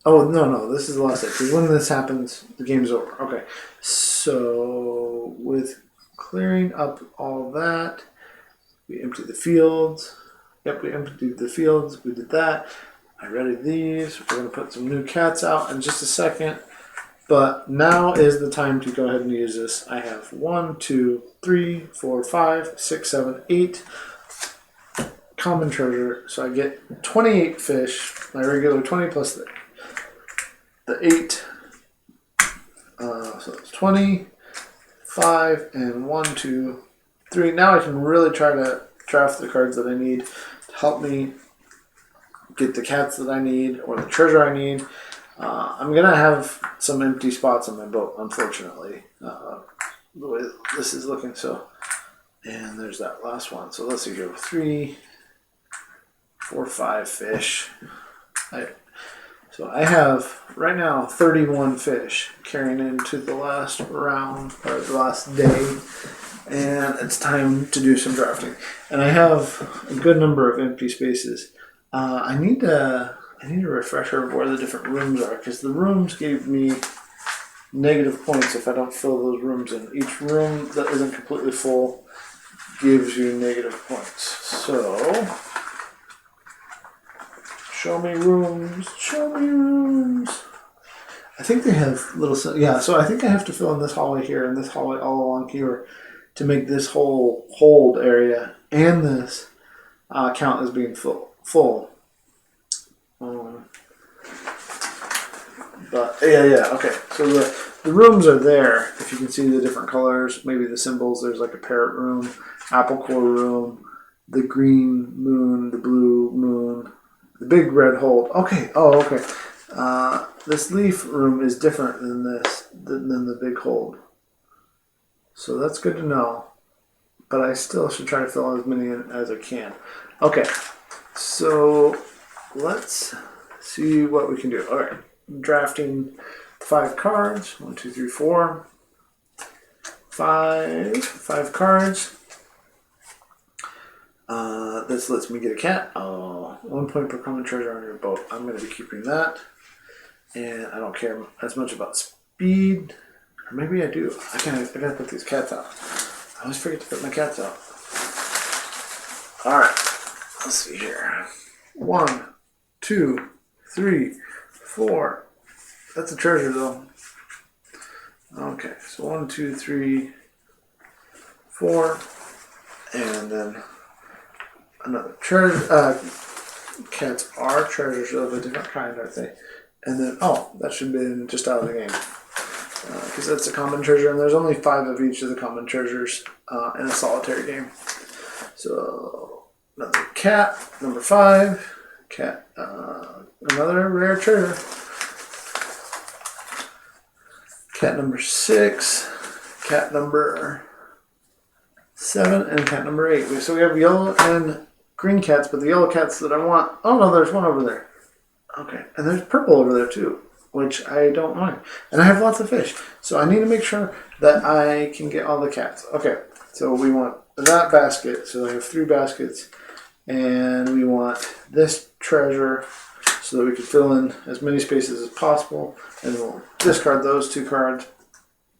Oh no, this is the last day because when this happens, the game's over. Okay, so with clearing up all that, we empty the fields. Yep, we emptied the fields. We did that. I readied these. We're going to put some new cats out in just a second. But now is the time to go ahead and use this. I have 1, 2, 3, 4, 5, 6, 7, 8 common treasure. So I get 28 fish. My regular 20 plus the 8. So it's 25 and 1, 2, 3. Now I can really try to draft the cards that I need to help me get the cats that I need or the treasure I need. I'm going to have some empty spots on my boat, unfortunately, the way this is looking. So, and there's that last one. So let's see here. 3, 4, 5 fish. So I have right now 31 fish carrying into the last round or the last day. And it's time to do some drafting. And I have a good number of empty spaces. I need a refresher of where the different rooms are because the rooms gave me negative points if I don't fill those rooms in. Each room that isn't completely full gives you negative points. So, show me rooms. I think they have little, yeah, so I think I have to fill in this hallway here and this hallway all along here to make this whole hold area and this count as being full. But yeah, okay. So the rooms are there. If you can see the different colors, maybe the symbols. There's like a parrot room, apple core room, the green moon, the blue moon, the big red hold. Okay. Oh, okay. This leaf room is different than than the big hold. So that's good to know. But I still should try to fill as many in as I can. Okay. So let's see what we can do. All right. Drafting 5 cards. 1, 2, 3, 4. 5 cards. This lets me get a cat. 1 point per common treasure on your boat. I'm going to be keeping that. And I don't care as much about speed. Or maybe I do. I gotta put these cats out. I always forget to put my cats out. Alright. Let's see here. 1, 2, 3, 4. That's a treasure though. Okay, so 1, 2, 3, 4. And then another treasure. Cats are treasures of a different kind, aren't they? And then, that should have been just out of the game. Because that's a common treasure, and there's only 5 of each of the common treasures in a solitary game. So, another cat, number 5. Cat, another rare treasure. Cat number 6. Cat number 7, and cat number 8. So we have yellow and green cats, but the yellow cats that I want... Oh, no, there's one over there. Okay, and there's purple over there, too, which I don't mind. And I have lots of fish, so I need to make sure that I can get all the cats. Okay, so we want that basket, so I have 3 baskets, and we want this treasure so that we can fill in as many spaces as possible, and we'll discard those 2 cards.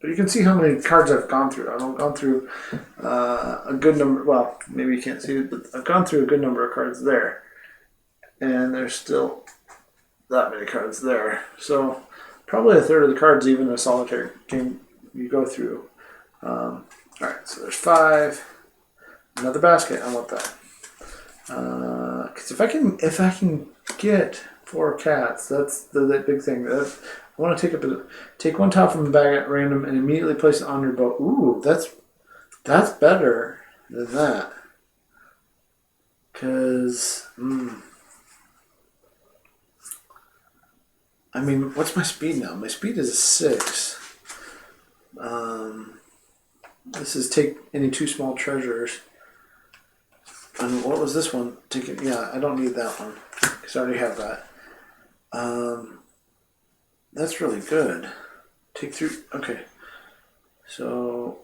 But you can see how many cards I've gone through. I've gone through a good number, well, maybe you can't see it, but I've gone through a good number of cards there, and there's still that many cards there. So probably a third of the cards even in a solitary game you go through. Alright, so there's 5. Another basket, I want that. Because if I can get 4 cats, that's the big thing. I want to take 1 top from the bag at random and immediately place it on your boat. Ooh, that's better than that. Because I mean, what's my speed now? My speed is 6. This is take any 2 small treasures. And what was this one? Yeah, I don't need that one because I already have that. That's really good. Take 3. Okay. So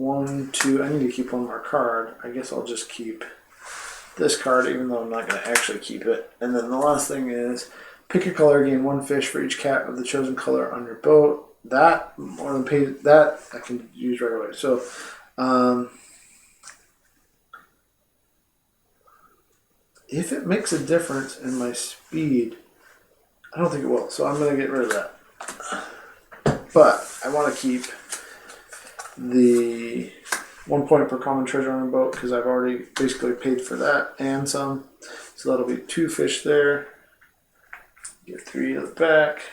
1, 2. I need to keep one more card. I guess I'll just keep this card, even though I'm not going to actually keep it. And then the last thing is pick a color, gain 1 fish for each cat of the chosen color on your boat. That more than pay that I can use right away. So, if it makes a difference in my speed, I don't think it will. So I'm going to get rid of that. But I want to keep the 1 point per common treasure on a boat because I've already basically paid for that and some. So that'll be 2 fish there. Get 3 at the back.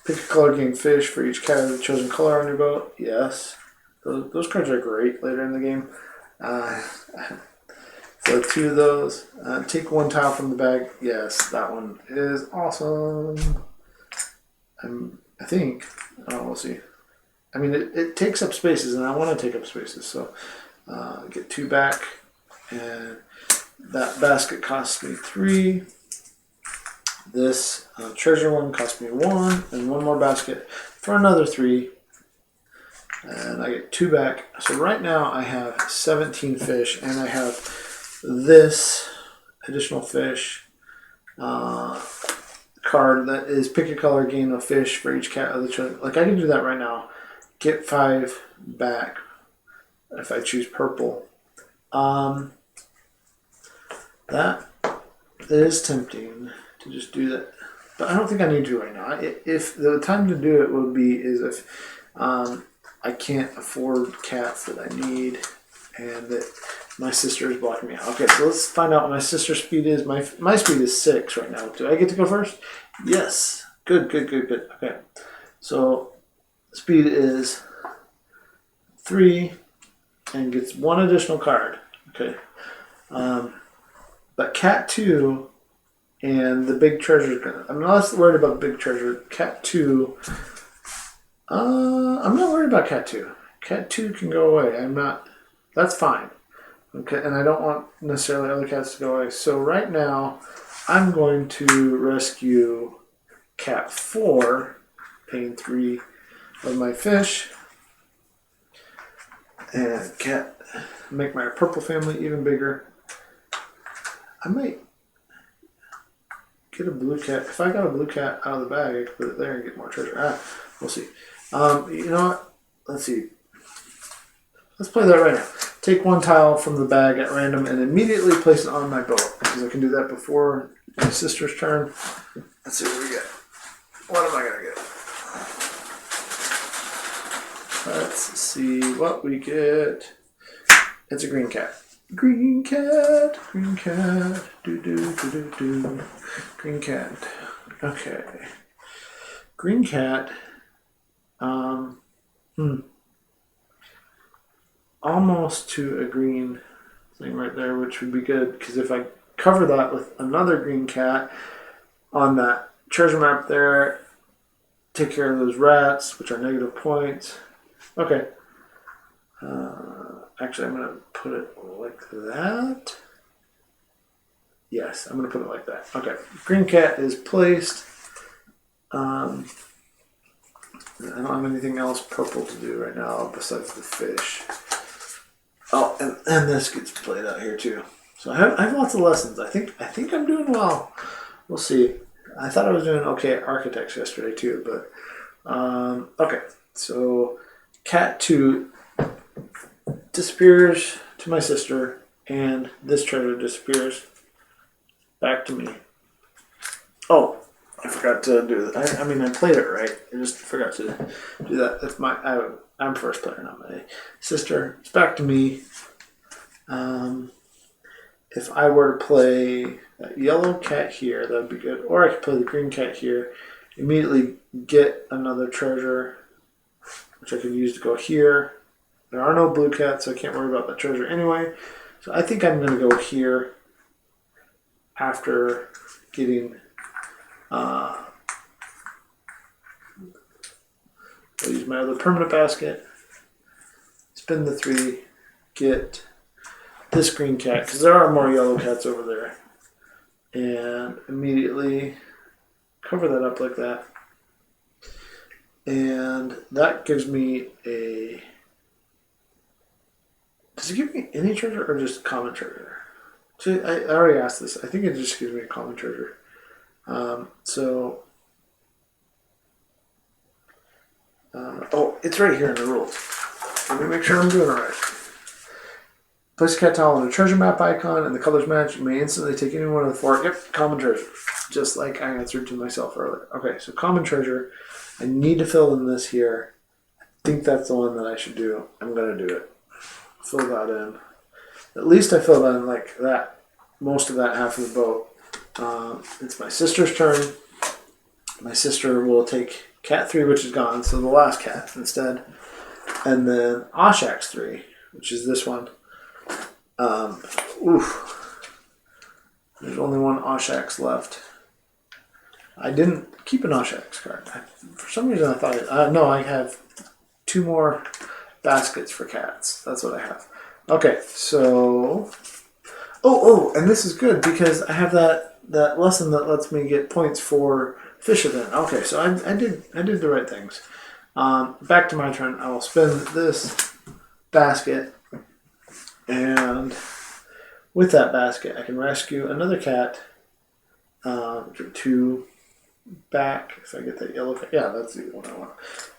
Pick a color, gain fish for each cat of the chosen color on your boat. Yes. Those cards are great later in the game. So 2 of those. Take 1 tile from the bag. Yes, that one is awesome. I think. Oh, we'll see. I mean, it takes up spaces, and I want to take up spaces. So get 2 back. And that basket costs me 3. This treasure one cost me 1. And 1 more basket for another 3. And I get 2 back. So right now I have 17 fish, and I have this additional fish card that is pick a color, gain a fish for each cat of the chosen. Like I can do that right now. Get 5 back if I choose purple. That is tempting to just do that, but I don't think I need to right now. If the time to do it would be is if I can't afford cats that I need, and that my sister is blocking me out. Okay, so let's find out what my sister's speed is. My speed is 6 right now. Do I get to go first? Yes. Good. Okay. So speed is 3 and gets 1 additional card. Okay. But cat 2 and the big treasure. I'm not worried about big treasure. Cat 2. I'm not worried about cat 2. Cat 2 can go away. That's fine. Okay, and I don't want necessarily other cats to go away. So right now, I'm going to rescue cat 4, paying 3 of my fish, and make my purple family even bigger. I might get a blue cat. If I got a blue cat out of the bag, I could put it there and get more treasure. We'll see. You know what? Let's see. Let's play that right now. Take 1 tile from the bag at random and immediately place it on my boat, because I can do that before my sister's turn. Let's see what we get. What am I going to get? Let's see what we get. It's a green cat. Green cat. Green cat. Do. Green cat. Okay. Green cat. Almost to a green thing right there, which would be good, because if I cover that with another green cat on that treasure map there, take care of those rats, which are negative points. Okay. Actually, I'm going to put it like that. Yes, I'm going to put it like that. Okay. Green cat is placed. I don't have anything else purple to do right now besides the fish. Oh, and this gets played out here too. So I have lots of lessons. I think I'm doing well. We'll see. I thought I was doing okay at architects yesterday too, but okay. So cat 2 disappears to my sister, and this treasure disappears back to me. Oh, I forgot to do that. I mean, I played it right. I just forgot to do that. That's I'm first player, not my sister. It's back to me. If I were to play that yellow cat here, that would be good. Or I could play the green cat here, immediately get another treasure, which I could use to go here. There are no blue cats, so I can't worry about that treasure anyway. So I think I'm going to go here after getting... I'll use my other permanent basket, spin the 3, get this green cat, because there are more yellow cats over there, and immediately cover that up like that. And that gives me a Does it give me any treasure or just common treasure? See, I already asked this. I think it just gives me a common treasure. So, oh, it's right here in the rules. Let me make sure I'm doing it right. Place a cat tile on a treasure map icon and the colors match. You may instantly take any one of the four. Yep, common treasure. Just like I answered to myself earlier. Okay, so common treasure. I need to fill in this here. I think that's the one that I should do. I'm going to do it. Fill that in. At least I filled in like that, most of that half of the boat. It's my sister's turn. My sister will take cat 3, which is gone, so the last cat instead. And then Oshak's 3, which is this one. There's only one Oshak's left. I didn't keep an Oshak's card. For some reason I thought, no, I have 2 more baskets for cats. That's what I have. Okay, so... Oh, and this is good because I have that lesson that lets me get points for fish event. Okay, so I did the right things. Back to my turn. I will spend this basket, and with that basket, I can rescue another cat. 2 back. If I get that yellow cat, yeah, that's the one I want.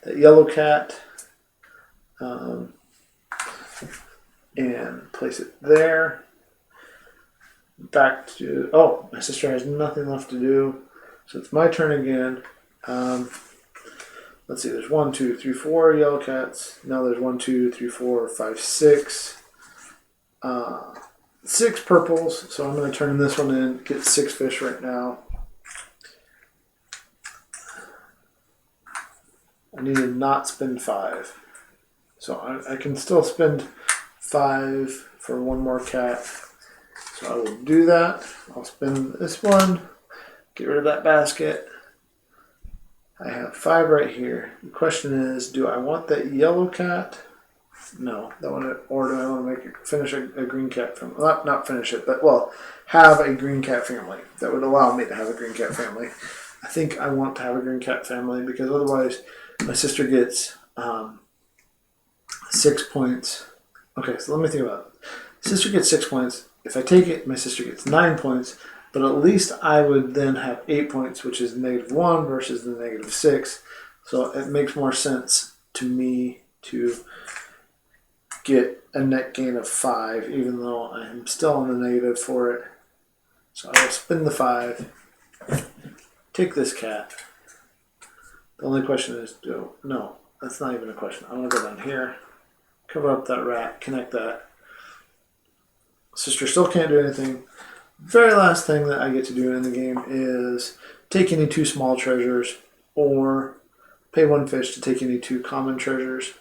That yellow cat, and place it there. Back to my sister has nothing left to do, so it's my turn again. Let's see, there's 1, 2, 3, 4 yellow cats. Now there's 1, 2, 3, 4, 5, 6. 6 purples, so I'm going to turn this one in, get 6 fish right now. I need to not spend 5. So I can still spend 5 for one more cat. So I will do that. I'll spend this one, get rid of that basket. I have 5 right here. The question is, do I want that yellow cat? No, that one, or do I want to finish a green cat family? Not finish it, but have a green cat family. That would allow me to have a green cat family. I think I want to have a green cat family because otherwise my sister gets 6 points. Okay, so let me think about it. Sister gets 6 points. If I take it, my sister gets 9 points. But at least I would then have 8 points, which is -1 versus the -6. So it makes more sense to me to get a net gain of 5, even though I am still in the negative for it. So I will spin the 5, take this cat. The only question is, no, that's not even a question. I want to go down here, cover up that rat, connect that. Sister still can't do anything. Very last thing that I get to do in the game is take any 2 small treasures or pay 1 fish to take any 2 common treasures.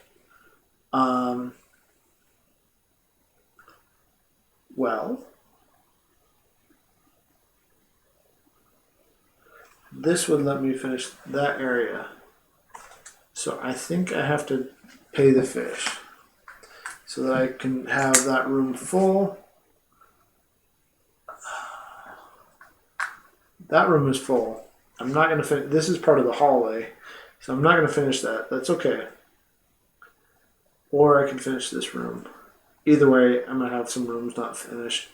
This would let me finish that area. So I think I have to pay the fish so that I can have that room full. That room is full. I'm not going to finish. This is part of the hallway, so I'm not going to finish that. That's okay. Or I can finish this room. Either way, I'm going to have some rooms not finished.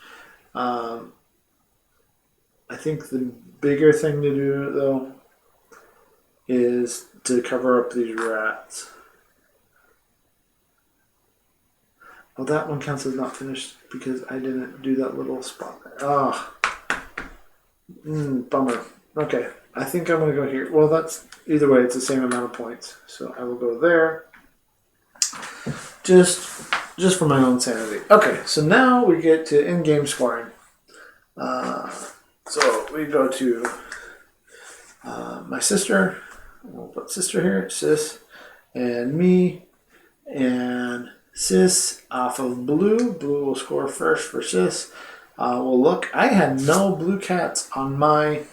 I think the bigger thing to do, though, is to cover up these rats. Oh, that one counts as not finished because I didn't do that little spot there. Oh. Bummer. Okay, I think I'm going to go here. Well, that's either way, it's the same amount of points. So I will go there. Just for my own sanity. Okay, so now we get to in-game scoring. So we go to my sister. We'll put sister here, sis, and me, and sis off of blue. Blue will score first for sis. Well, look, I had no blue cats on my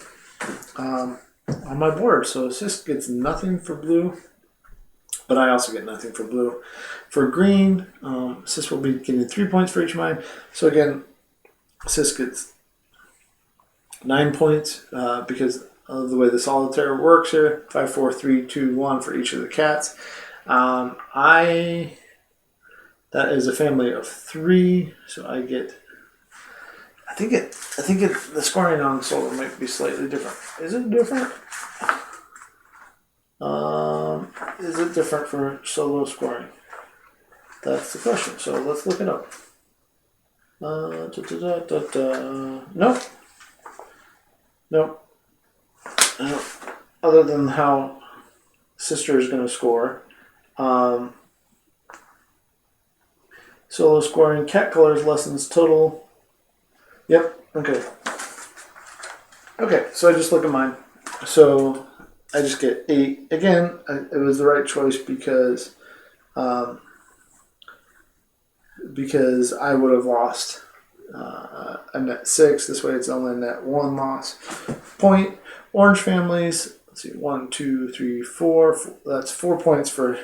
board, so sis gets nothing for blue, but I also get nothing for blue. For green, sis will be getting 3 points for each of mine. So again, sis gets 9 points because of the way the solitaire works here. 5, 4, 3, 2, 1 for each of the cats. The That is a family of 3, so I get. I think the scoring on solo might be slightly different. Is it different? Is it different for solo scoring? That's the question. So let's look it up. Nope. Nope. Other than how sister is going to score. Solo scoring, cat colors, lessons, total. Yep. Okay. Okay. So I just look at mine. So I just get 8 again. It was the right choice because I would have lost a net 6. This way, it's only a net 1 loss. Point. Orange families. Let's see. 1, 2, 3, 4. That's 4 points for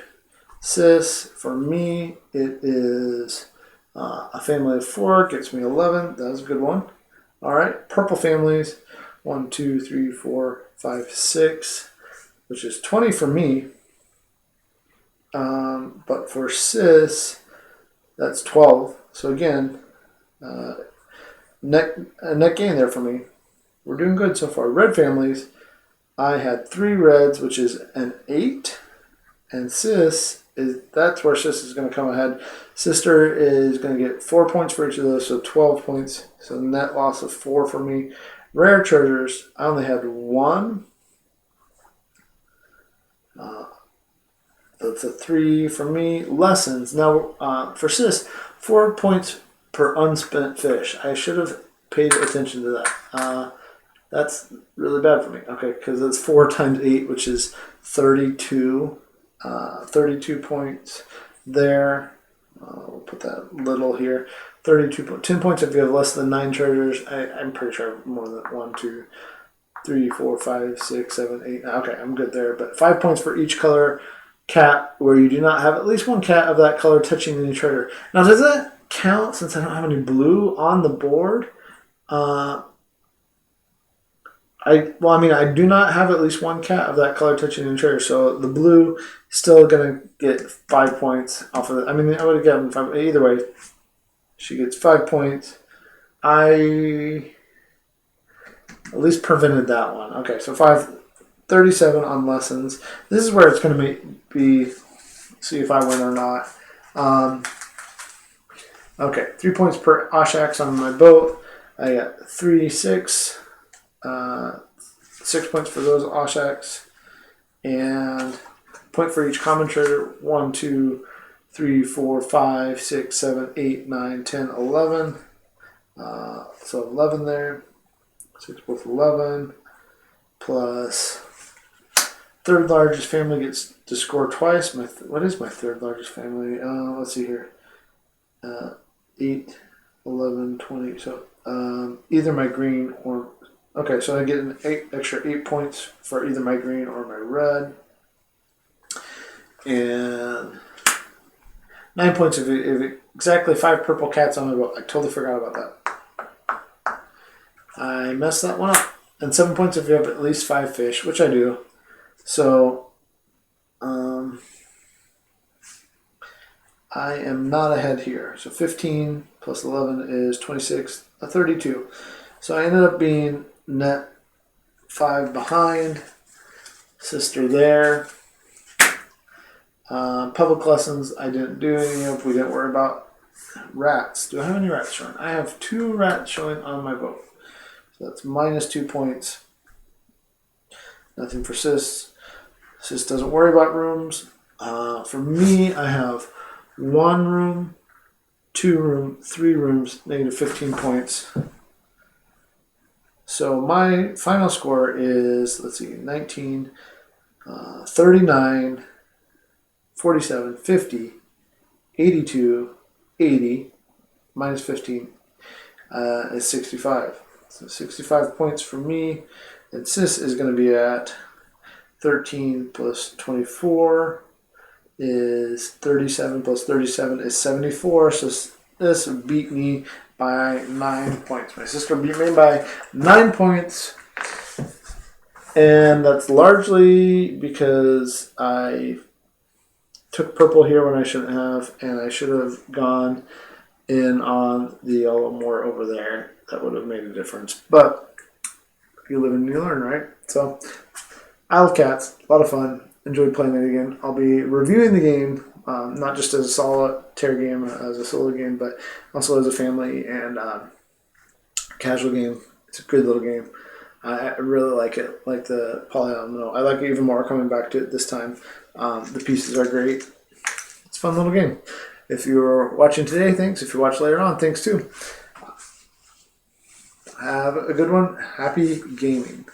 sis. For me, it is a family of 4. Gets me 11. That's a good one. All right. Purple families. 1, 2, 3, 4, 5, 6, which is 20 for me. But for sis, that's 12. So again, net gain there for me. We're doing good so far. Red families, I had 3 reds, which is an 8. And that's where sis is going to come ahead. Sister is going to get 4 points for each of those, so 12 points. So net loss of 4 for me. Rare treasures, I only had 1. That's a 3 for me. Lessons, now for sis, 4 points per unspent fish. I should have paid attention to that. That's really bad for me. Okay, because it's 4 times 8, which is 32. 32 points there. We'll put that little here. 10 points if you have less than 9 treasures. I'm pretty sure I have more than 1, 2, 3, 4, 5, 6, 7, 8. Okay, I'm good there. But 5 points for each color cat where you do not have at least 1 cat of that color touching any treasure. Now, does that count since I don't have any blue on the board? I do not have at least 1 cat of that color touching any treasure, so the blue is still gonna get 5 points off of it. I mean, I would have gotten 5 either way. She gets 5 points. I at least prevented that one. Okay, so 37 on lessons. This is where it's gonna be. See if I win or not. Okay, 3 points per Oshax on my boat. I got 3, 6. 6 points for those Oshax, and point for each common treasure. 1, 2, 3, 4, 5, 6, 7, 8, 9, 10, 11. So 11 there. 6 plus 11 plus third largest family gets to score twice. What is my third largest family? Let's see here. 8, 11, 20. So either my green or okay, so I get an extra 8 points for either my green or my red. And 9 points if exactly 5 purple cats on my boat. I totally forgot about that. I messed that one up. And 7 points if you have at least 5 fish, which I do. So I am not ahead here. So 15 plus 11 is 26, 32. So I ended up being net 5 behind. Sister there. Public lessons, I didn't do any of. We didn't worry about rats. Do I have any rats showing? I have 2 rats showing on my boat. So that's minus 2 points. Nothing for sis. Sis doesn't worry about rooms. For me, I have 1 room, 2 room, 3 rooms, negative 15 points. So my final score is, let's see, 19, 39, 47, 50, 82, 80, minus 15 is 65. So 65 points for me. And sis is going to be at 13 plus 24 is 37 plus 37 is 74. So this beat me by 9 points. My sister beat me by 9 points. And that's largely because I took purple here when I shouldn't have, and I should have gone in on the yellow more over there. That would have made a difference. But you live and you learn, right? So, Isle of Cats, a lot of fun. Enjoyed playing it again. I'll be reviewing the game, not just as a solitaire game, as a solo game, but also as a family and casual game. It's a good little game. I really like it. Like the polyomino. I like it even more coming back to it this time. The pieces are great. It's a fun little game. If you're watching today, thanks. If you watch later on, thanks too. Have a good one. Happy gaming.